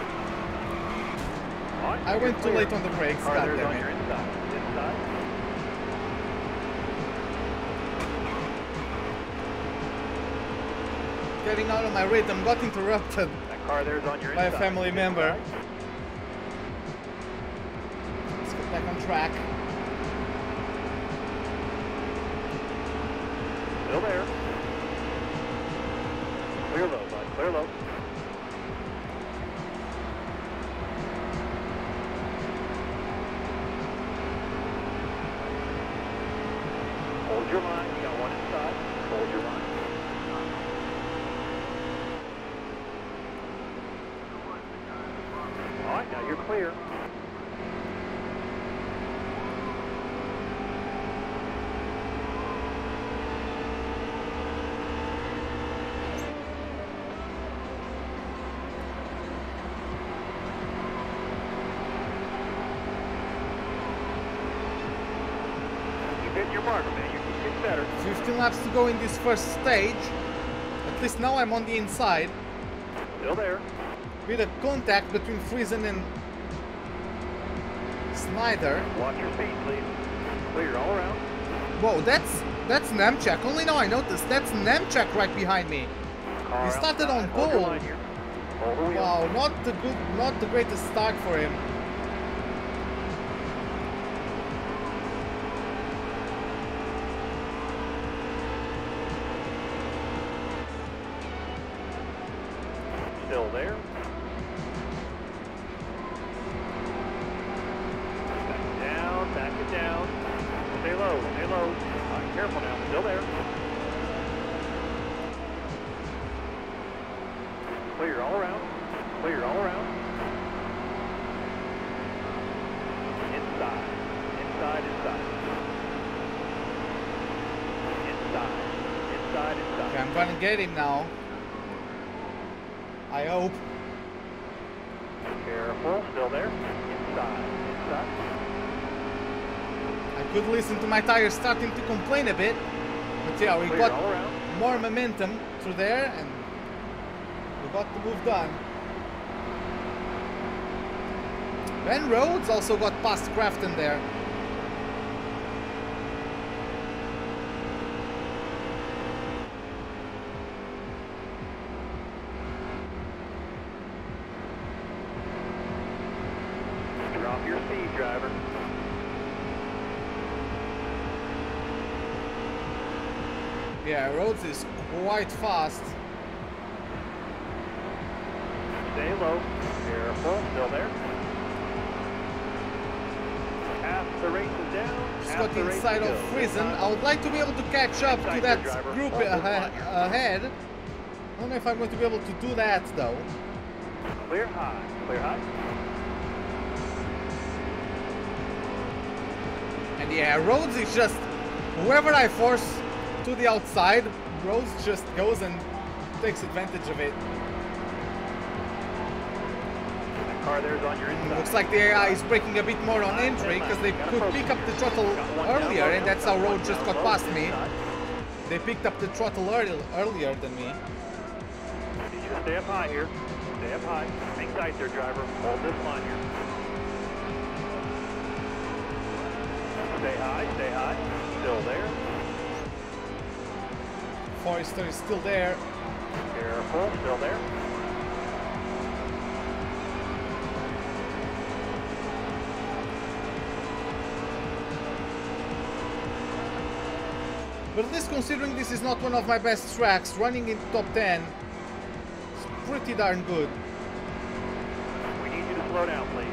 I went too late on the brakes. Car God there's damn on your it. inside. Inside. Getting out of my rhythm, got interrupted That car there's on your by a inside. family member. Inside. Let's get back on track. Still there. Clear low, bud. Clear low. Hold your line. You got one inside. Hold your line. All right, now you're clear. Keep hitting your marker, man. You keep getting better. 15 laps to go in this first stage. At least now I'm on the inside. Still there. With a contact between Friesen and Snyder. Watch your speed, please. Clear all around. Whoa, that's Nemchek. Only now I noticed that's Nemchek right behind me. Car He started on outside. Hold your pole. line here. Hold the wheel. Wow, not the greatest start for him. Still there. Back it down, back it down. Stay low, stay low. All right, careful now, still there. Clear all around, clear all around. Inside, inside, inside. Inside, inside, inside. Okay, I'm gonna get him now. I hope. Careful, still there. Inside, inside. I could listen to my tires starting to complain a bit. But yeah, we Clear got all around. more momentum through there and we got the move done. Ben Rhodes also got past Crafton there. Drop your speed, driver. Yeah, Rhodes is quite fast. Stay low. Careful. Still there. Half the race is down. Just got inside of Friesen. I would like to be able to catch up to that group ahead. I don't know if I'm going to be able to do that though. Clear high. Clear high. And yeah, Rhodes is just whoever I force to the outside, Rhodes just goes and takes advantage of it. That car there's on your inside. Looks like the AI is braking a bit more on entry because they could pick up the throttle earlier, and that's how Rhodes just got past me. They picked up the throttle earlier than me. Need you to stay up high here. Stay up high. Hang tight there, driver. Hold this line here. Stay high. Stay high. Still there. Forrester is still there. Careful. Still there. But at least considering this is not one of my best tracks, running in top 10 is pretty darn good. We need you to slow down, please.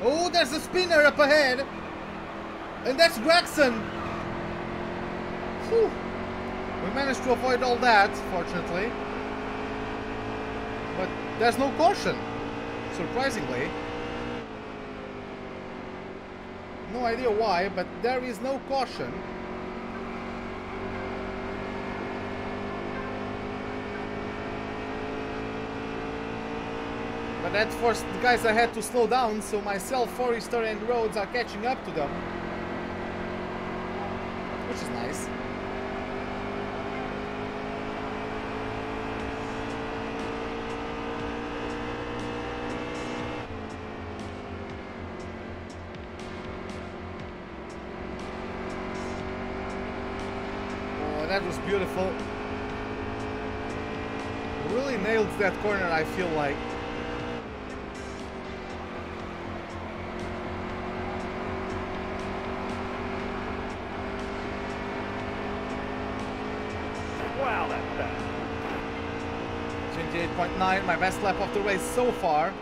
Oh, there's a spinner up ahead! And that's Gregson! Whew. We managed to avoid all that, fortunately. But there's no caution, surprisingly. No idea why, but there is no caution. But that forced the guys ahead to slow down, so myself, Forrester and Rhodes are catching up to them. Which is nice. Oh, that was beautiful. Really nailed that corner, I feel like. Wow, that's fast. 28.9, my best lap of the race so far.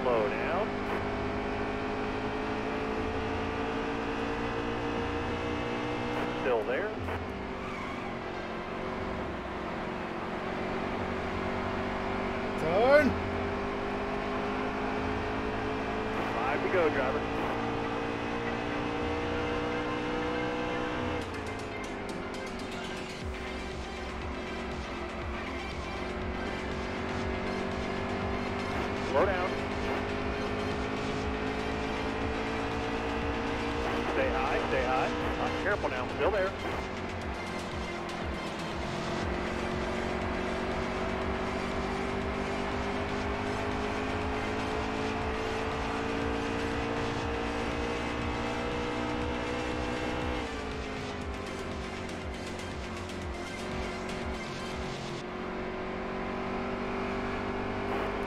Slow down. Still there. Turn! 5 to go, driver. Slow down. Stay high, stay high. Careful now, still there.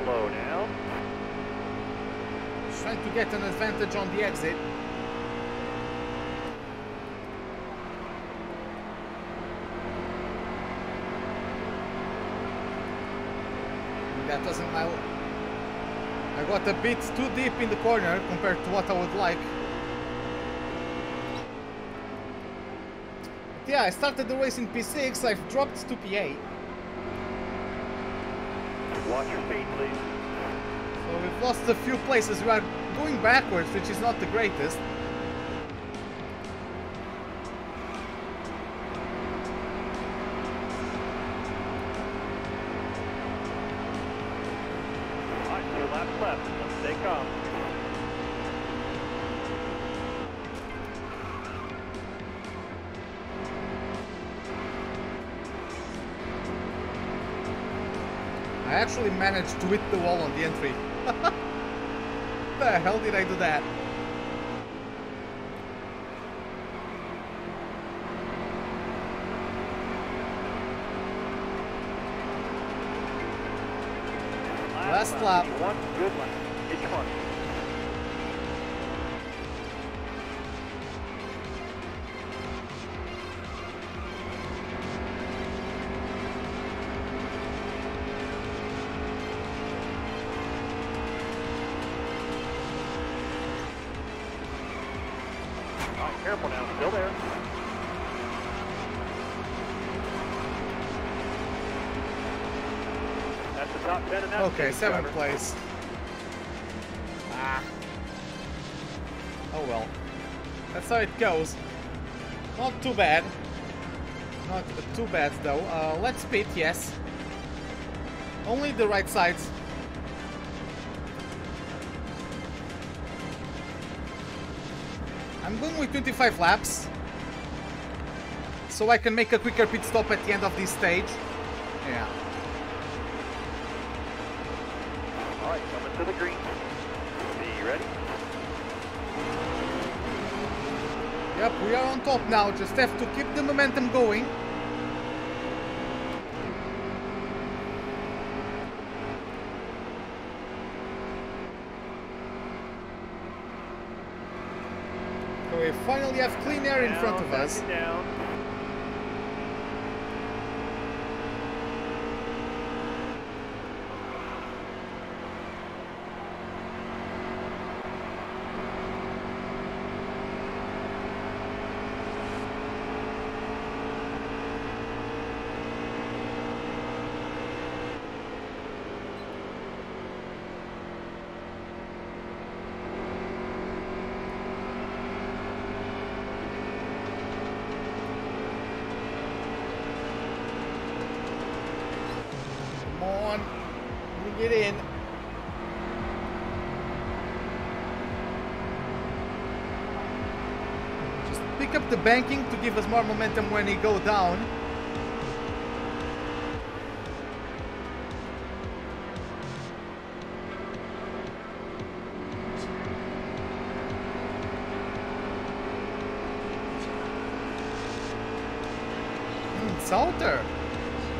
Slow down. Trying to get an advantage on the exit. That doesn't matter. I got a bit too deep in the corner compared to what I would like. But yeah, I started the race in P6, I've dropped to P8. Watch your feet, please. So we've lost a few places. We are going backwards, which is not the greatest. Alright, 2 laps left. Let's stay calm. I actually managed to hit the wall on the entry. The hell did I do that? last lap. One good lap. It's fun. Careful now, still there. That's the top 10 in that. Okay, 7th place. Ah. Oh well. That's how it goes. Not too bad. Not too bad though. Let's pit, yes. Only the right sides. I'm going with 25 laps, so I can make a quicker pit stop at the end of this stage. Yeah. Alright, coming to the green. Be ready? Yep, we are on top now, just have to keep the momentum going. We finally have clean air in front of us. Down. Get in. Just pick up the banking to give us more momentum when we go down. Salter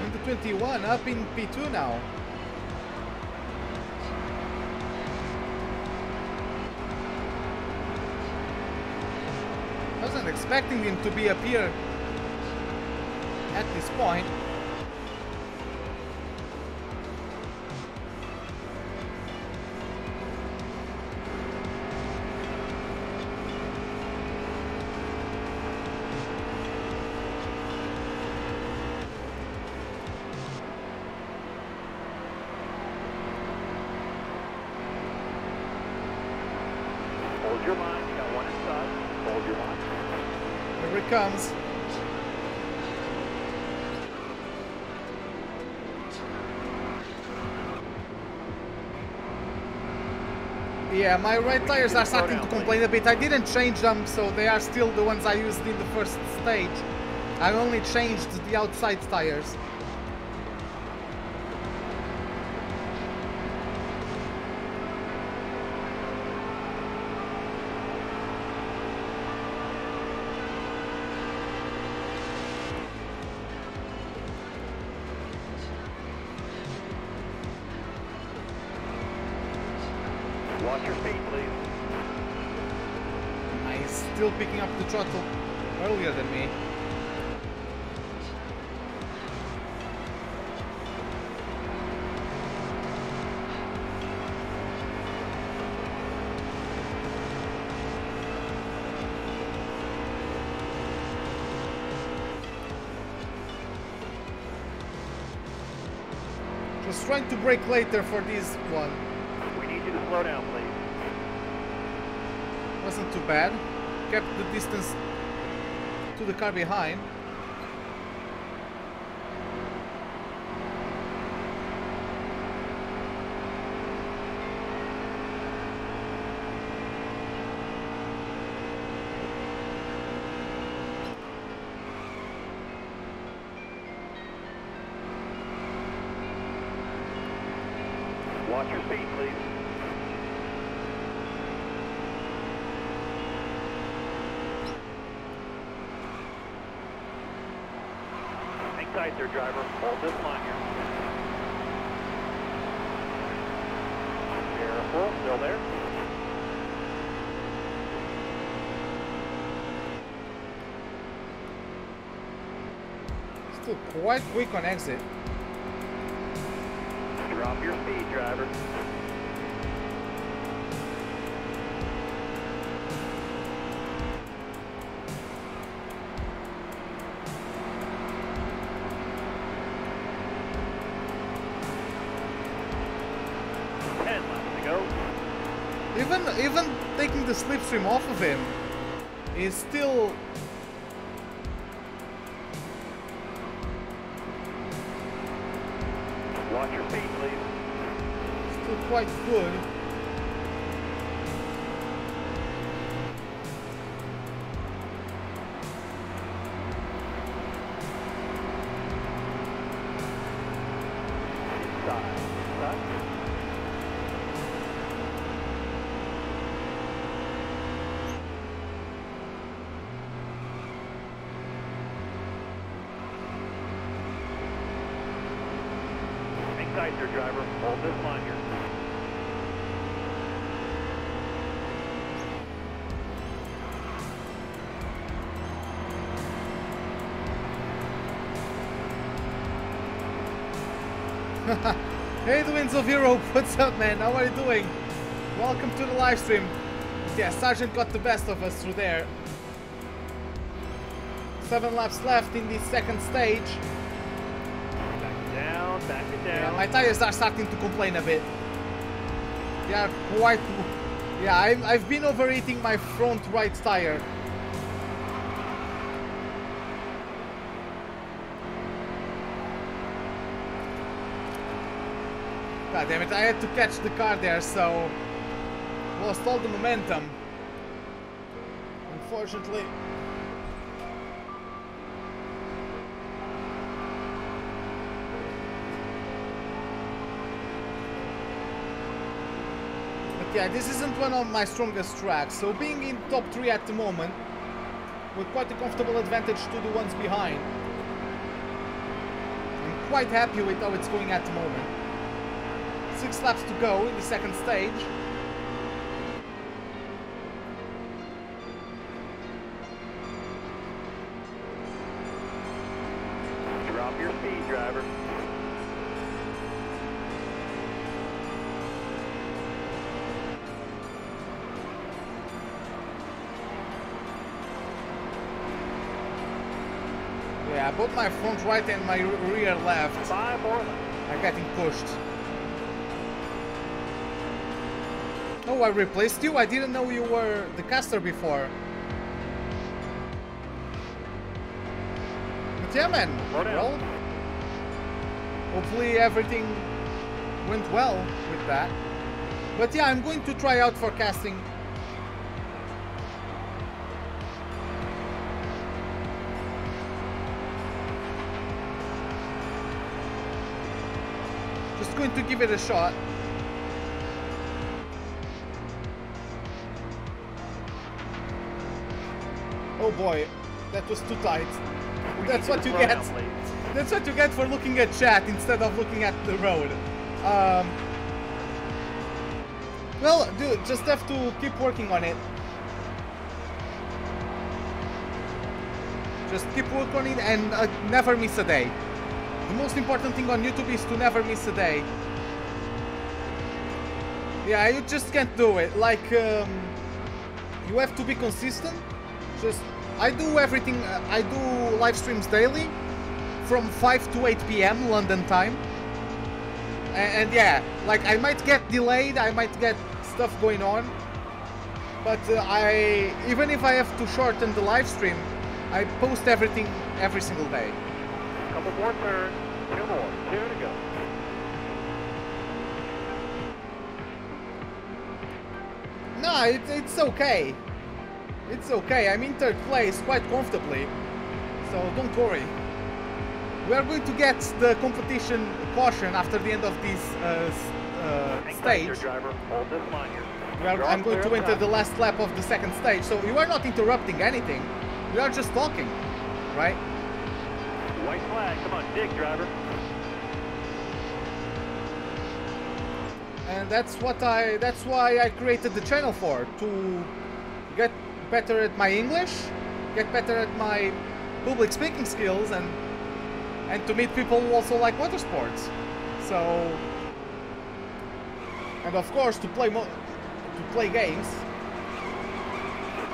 in the 21, up in P2 now. Wasn't expecting him to be up here at this point. Hold your line, you got one inside. Hold your line. Here it comes. Yeah, my right tires are starting to complain a bit. I didn't change them, so they are still the ones I used in the first stage. I only changed the outside tires. Watch your speed, please. He's still picking up the throttle earlier than me. Just trying to brake later for this one. We need you to slow down, please. Wasn't too bad. Kept the distance to the car behind. Watch your speed, please. Hang tight there, driver. Hold this line here. full, still there. Still quite quick on exit. Drop your speed, driver. Even taking the slipstream off of him is still watch your feet, please. Still quite good. Tight there, driver. Hold this line here. Hey, the Winds of Europe, what's up, man? How are you doing? Welcome to the live stream. Yeah, Sargent got the best of us through there. 7 laps left in the second stage. Back it down. Yeah, my tires are starting to complain a bit. They are quite... Yeah, I've been overheating my front right tire. God damn it, I had to catch the car there, so... lost all the momentum. Unfortunately. Yeah, this isn't one of my strongest tracks, so being in top 3 at the moment, with quite a comfortable advantage to the ones behind, I'm quite happy with how it's going at the moment. 6 laps to go in the second stage. Drop your speed, driver. Yeah, both my front right and my rear left 5 more are getting pushed. Oh, I replaced you? I didn't know you were the caster before. But yeah, man, well, hopefully everything went well with that. But yeah, I'm going to try out for casting. Just going to give it a shot. Oh boy, that was too tight. That's what you get. That's what you get for looking at chat instead of looking at the road. Well, dude, just have to keep working on it. Just keep working on it and never miss a day. The most important thing on YouTube is to never miss a day. Yeah, you just can't do it. Like, you have to be consistent. Just, I do everything, I do live streams daily from 5 to 8 p.m. London time. And yeah, like I might get delayed, I might get stuff going on. But even if I have to shorten the live stream, I post everything every single day. Couple more turns, 2 more, 2 to go. No, it's okay. It's okay. I'm in 3rd place quite comfortably, so don't worry. We are going to get the competition caution after the end of this stage. I'm going to enter the last lap of the 2nd stage, so you are not interrupting anything. We are just talking, right? White flag, come on, dig, driver. and that's why I created the channel for, to get better at my English, get better at my public speaking skills, and to meet people who also like motorsports. So, and of course to play games.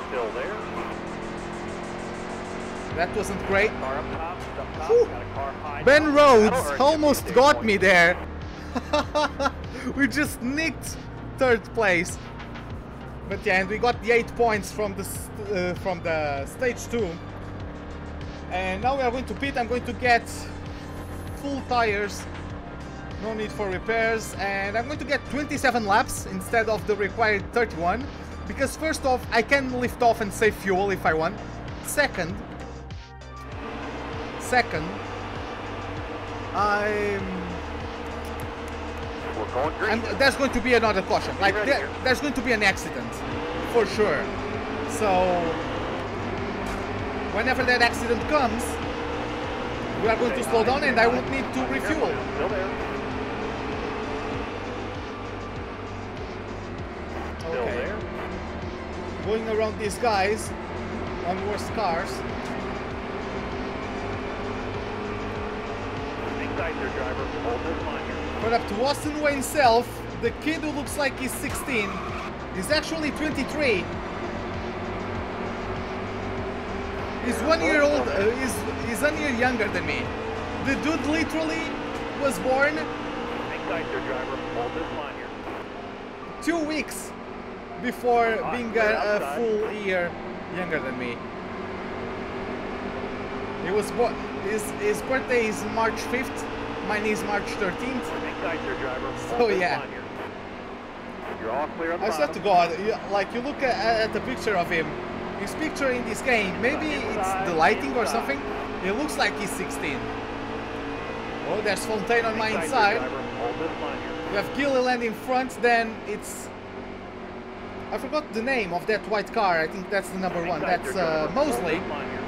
Still there. That wasn't great. Car up top, got a car high Ben top. Rhodes That'll earn almost 50 got points. me there. We just nicked third place. But yeah, and we got the 8 points from the stage 2. And now we are going to pit. I'm going to get full tires. No need for repairs. And I'm going to get 27 laps instead of the required 31. Because first off, I can lift off and save fuel if I want. Second, We're going green. there's going to be another caution. Like there's going to be an accident, for sure. So whenever that accident comes, we are going to slow down, and I won't need to refuel. Still there. Still Okay. there. Going around these guys on worse cars. Hang tight there, driver. Hold this line here. But up to Austin Wayne Self, the kid who looks like he's 16 is actually 23. He's 1 year old, he's 1 year younger than me. The dude literally was born Hang tight there, driver. Hold this line here. 2 weeks before being a full year younger than me. He was born, his birthday is March 5th, mine is March 13th. Hang tight there, driver. So, Hold this yeah. line here. You're all clear on the I swear to bottom. God, like you look at the picture of him, his picture in this game, maybe it's the lighting or something, it looks like he's 16. Oh, there's Fontaine on my Hang tight inside. there, driver. Hold this line here. We have Gilliland in front, then it's... I forgot the name of that white car, I think that's the number Hang one, tight that's there, driver. Hold Mosley, this line here.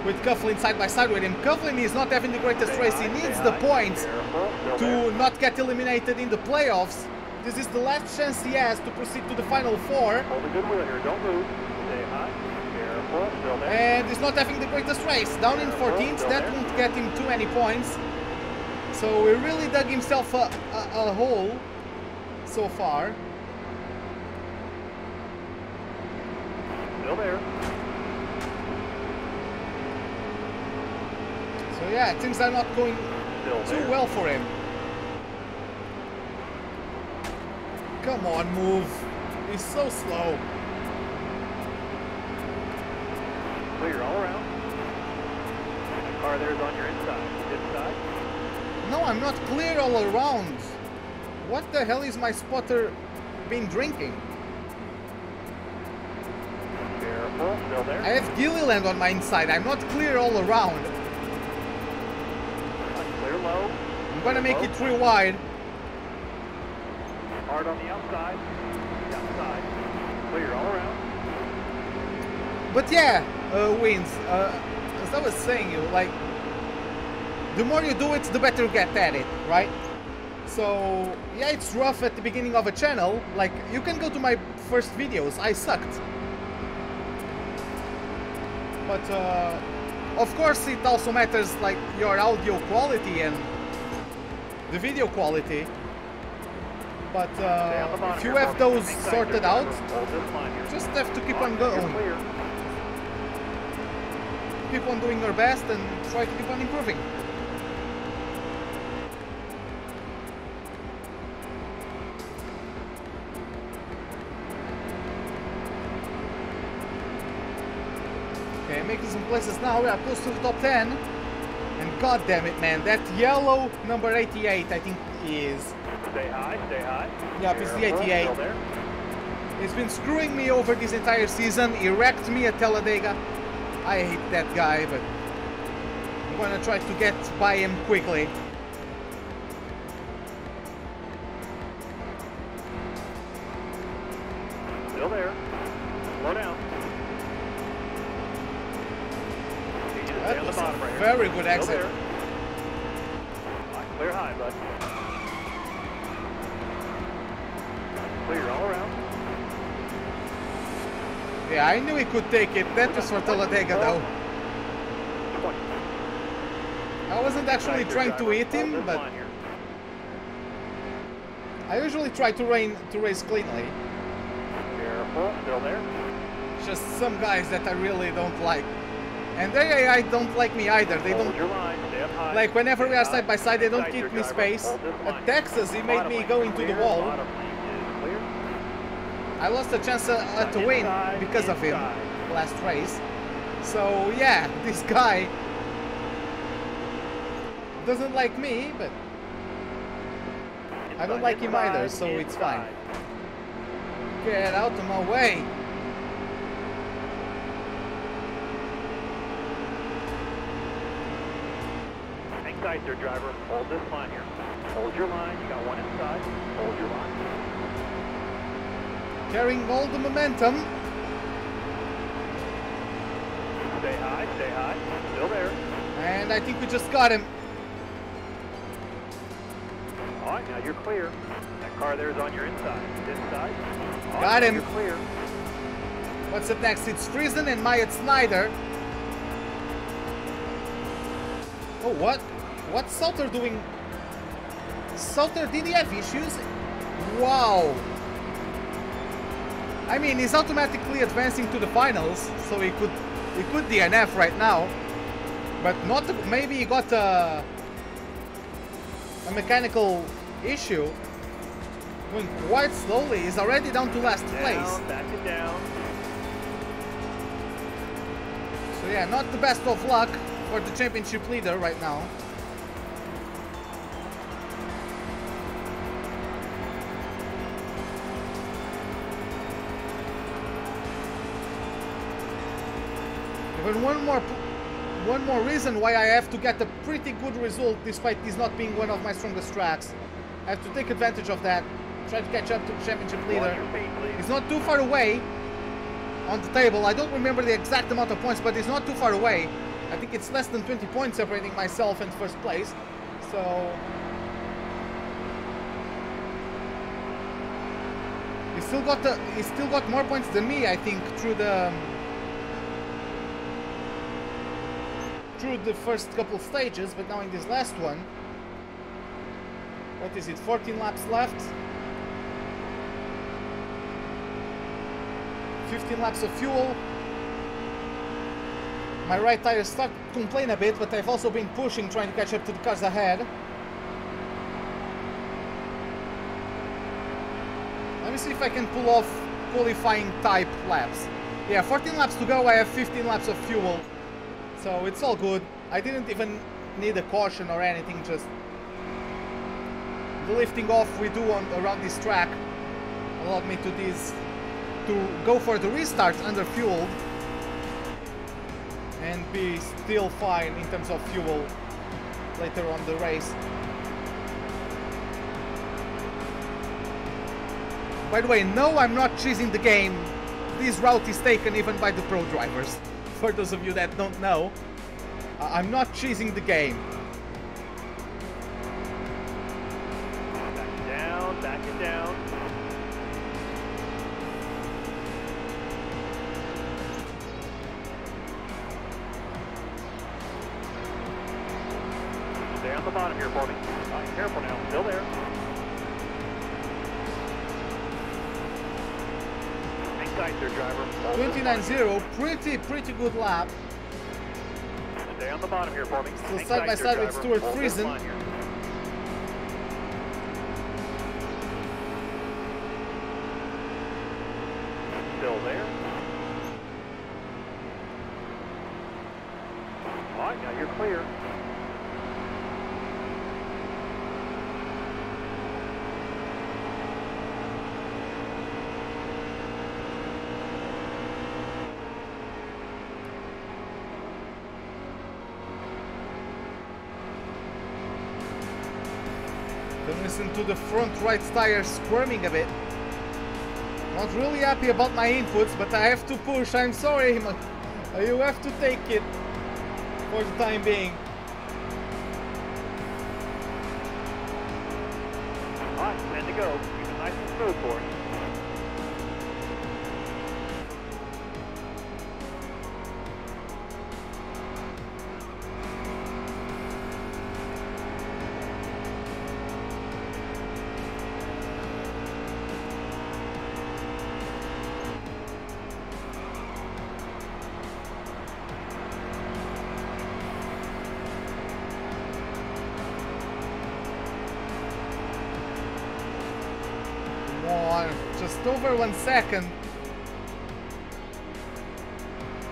with Coughlin side by side with him. Coughlin is not having the greatest Stay race, high, he stay needs the high. points Careful. Still there. to not get eliminated in the playoffs. This is the last chance he has to proceed to the final four. Hold a good wheel here. Don't move. Stay high. Careful. Still there. And he's not having the greatest race. Down in 14th, that won't get him too many points. So he really dug himself a hole so far. Still there. So yeah, things are not going Still too there. well for him. Come on, move. He's so slow. Clear all around. The car there's on your inside. Inside. No, I'm not clear all around. What the hell is my spotter been drinking? Careful. Still there. I have Gilliland on my inside. I'm not clear all around. Clear low. I'm gonna make it 3 wide. Hard on the outside. The outside. Clear all around. But yeah, wins. As I was saying, like, the more you do it, the better you get at it, right? So yeah, it's rough at the beginning of a channel. Like, you can go to my first videos. I sucked. But of course, it also matters, like, your audio quality and the video quality. But Stay on the bottom if you here, have Mark. those Hang tight sorted there, out, driver. Hold this line here. just have to keep on You're going. clear. Keep on doing your best and try to keep on improving. Okay, making some places now. We are close to the top 10. And god damn it, man, that yellow number 88, I think, is... Stay high. Stay high. Yep, it's the Careful. 88. Still there. He's been screwing me over this entire season. He wrecked me at Talladega. I hate that guy, but I'm gonna try to get by him quickly. Still there. Slow down. Need you to stay That on the was bottom a right here. very good Still exit. there. Clear high, bud. Clear all around. Yeah, I knew he could take it. That was for Talladega, though. 20. I wasn't actually trying to hit him, but I usually try to race cleanly. Careful, still there. Just some guys that I really don't like. And they don't like me either. They don't. Like whenever we are side by side, they don't give me space. At Texas, he made me go into the wall. I lost a chance to win because of him last race. So yeah, this guy doesn't like me, but I don't like him either, so it's fine. Get out of my way. Hang tight there, driver. Hold this line here. Hold your line. You got one inside. Hold your line. Carrying all the momentum. Stay high, stay high. Still there. And I think we just got him. All right, now you're clear. That car there is on your inside. Inside. All Got him. You're clear. What's up next? It's Friesen and Myatt Snyder. Oh, what? What's Sauter doing? Sauter, did he have issues? Wow. I mean, he's automatically advancing to the finals, so he could DNF right now. But not. Maybe he got a mechanical issue. Going quite slowly. He's already down to last place. Back it down. So yeah, not the best of luck for the championship leader right now. Even one more reason why I have to get a pretty good result despite this not being one of my strongest tracks. I have to take advantage of that, try to catch up to the championship leader. He's not too far away on the table. I don't remember the exact amount of points, but he's not too far away. I think it's less than 20 points separating myself and first place. So he's still got more points than me, I think, through the first couple of stages, but now in this last one, what is it, 14 laps left, 15 laps of fuel. My right tire started to complain a bit, but I've also been pushing, trying to catch up to the cars ahead. Let me see if I can pull off qualifying type laps. Yeah, 14 laps to go, I have 15 laps of fuel. So it's all good. I didn't even need a caution or anything, just the lifting off we do around this track allowed me to go for the restart under fueled and be still fine in terms of fuel later on the race. By the way, no, I'm not cheesing the game. This route is taken even by the pro drivers. For those of you that don't know, I'm not cheesing the game. Back it down, back it down. Stay on the bottom here for me. All right, careful now, still there. Hang tight there, driver. 29.0, pretty good lap. Stay on the bottom here for me. So side by side with Stuart Friesen. Still there. All right, now you're clear. Then listen to the front right tire squirming a bit. Not really happy about my inputs, but I have to push. I'm sorry, you have to take it for the time being. All right, 10 to go. Keep it nice and smooth for it. Just over 1 second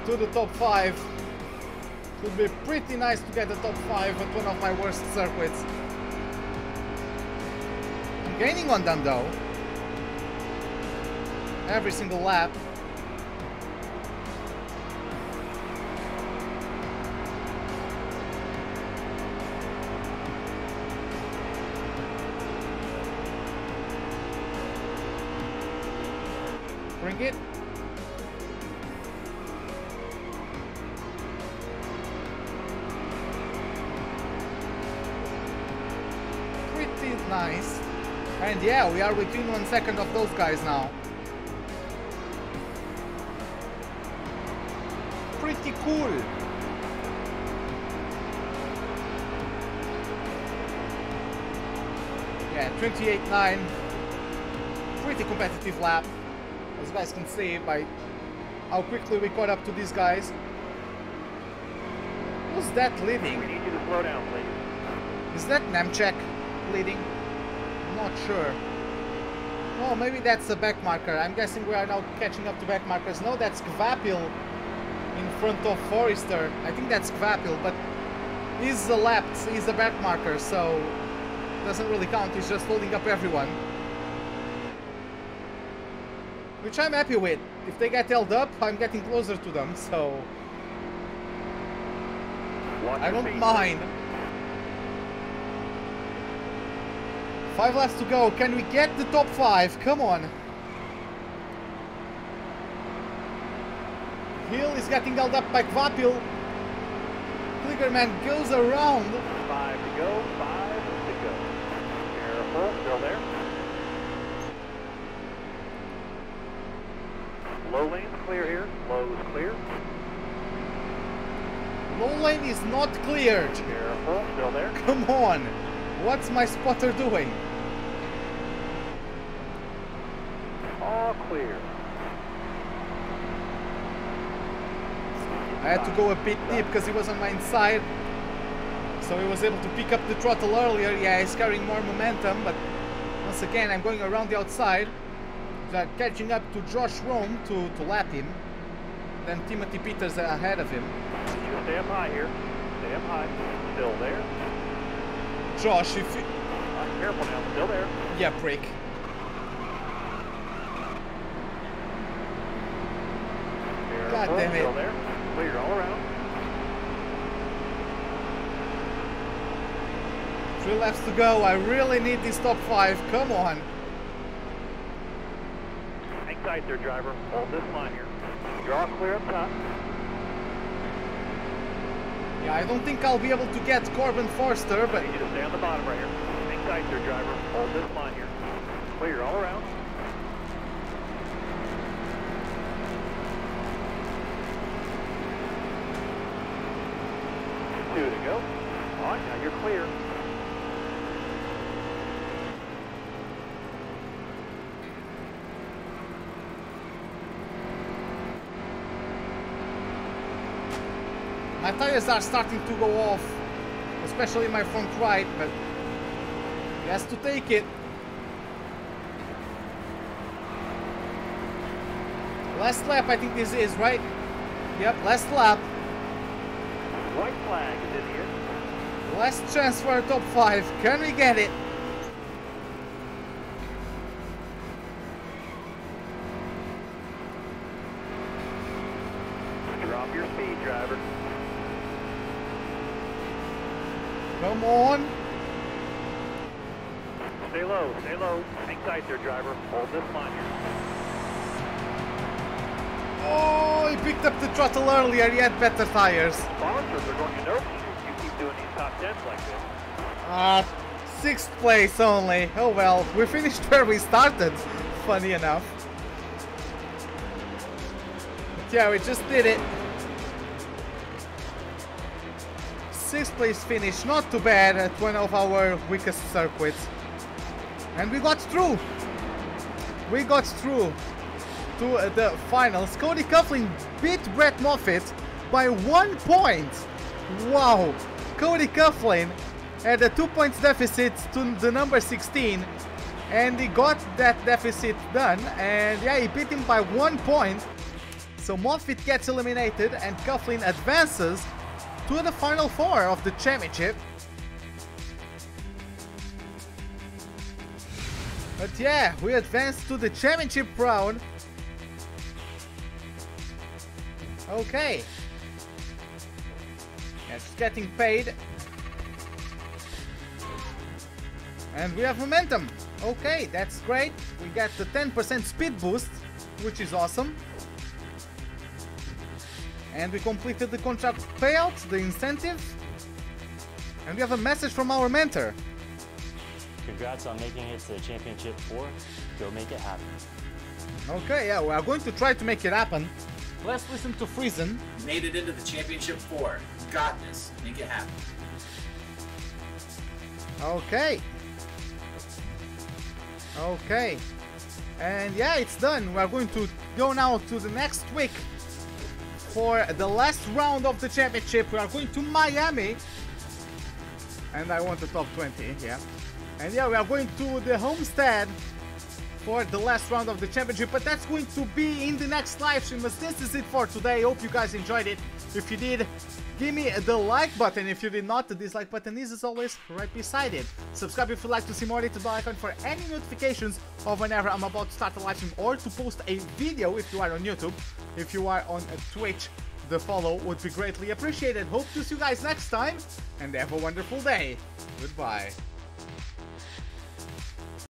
to the top 5. It would be pretty nice to get the top 5 at one of my worst circuits. I'm gaining on them though. Every single lap. Bring it. Pretty nice. And yeah, we are within 1 second of those guys now. Pretty cool. Yeah, 28.9. Pretty competitive lap. As you guys can see by how quickly we caught up to these guys. Who's that leading? We need you to slow down, please. Is that Nemchek leading? I'm not sure. Oh, maybe that's a back marker. I'm guessing we are now catching up to back markers. No, that's Kvapil in front of Forrester. I think that's Kvapil, but he's a left, he's a back marker, so doesn't really count. He's just holding up everyone. Which I'm happy with. If they get held up, I'm getting closer to them, so I don't mind. 5 laps to go. Can we get the top 5? Come on. Hill is getting held up by Kvapil. Kligerman goes around. 5 to go, 5 to go. Careful, still there. Low lane's clear here. Low is clear. Low lane is not cleared. Careful, still there. Come on. What's my spotter doing? All clear. I had to go a bit deep because he was on my inside. So he was able to pick up the throttle earlier. Yeah, he's carrying more momentum, but once again, I'm going around the outside. Catching up to Josh Rome to lap him. Then Timothy Peters ahead of him. You stay up high here. Stay up high. Still there. Josh, if you... Careful now. Still there. Yeah, break. God damn it. Still there. Clear all around. 3 laps to go. I really need this top 5. Come on. Hang tight there, driver. Hold this line here. Draw clear up top. Yeah, I don't think I'll be able to get Corbin Forster, but... I need you to stay on the bottom right here. Hang tight there, driver. Hold this line here. Clear all around. Two to go. All right, now you're clear. My tires are starting to go off, especially my front right, but he has to take it. Last lap, I think this is, right? Yep, last lap. White flag is in here. Last chance for a top 5. Can we get it? Drop your speed, driver. Come on. Stay low, stay low. Hang tight there, driver. Hold this line here. Oh, he picked up the throttle earlier. He had better tires. Sponsors are going to notice you. You keep doing these top 10s like this. 6th place only. Oh well, we finished where we started. Funny enough. But yeah, we just did it. 6th place finish, not too bad at one of our weakest circuits. And we got through. We got through to the finals. Cody Coughlin beat Brett Moffitt by 1 point. Wow. Cody Coughlin had a 2 points deficit to the number 16 and he got that deficit done, and yeah, he beat him by 1 point. So Moffitt gets eliminated and Coughlin advances to the final 4 of the championship. But yeah, we advanced to the championship round. Okay. Yeah, just getting paid. And we have momentum. Okay, that's great. We get the 10% speed boost, which is awesome. And we completed the contract payout, the incentive. And we have a message from our mentor. Congrats on making it to the championship 4. Go make it happen. Okay, yeah, we are going to try to make it happen. Let's listen to Friesen. Made it into the championship 4. Got this. Make it happen. Okay. Okay. And yeah, it's done. We are going to go now to the next week for the last round of the championship. We are going to Miami. And I want the top 20, yeah. And yeah, we are going to the Homestead for the last round of the championship, but that's going to be in the next live stream. But this is it for today. Hope you guys enjoyed it. If you did, give me the like button. If you did not, the dislike button is as always right beside it. Subscribe if you'd like to see more, hit the bell icon for any notifications of whenever I'm about to start a live stream or to post a video if you are on YouTube. If you are on Twitch, the follow would be greatly appreciated. Hope to see you guys next time, and have a wonderful day. Goodbye.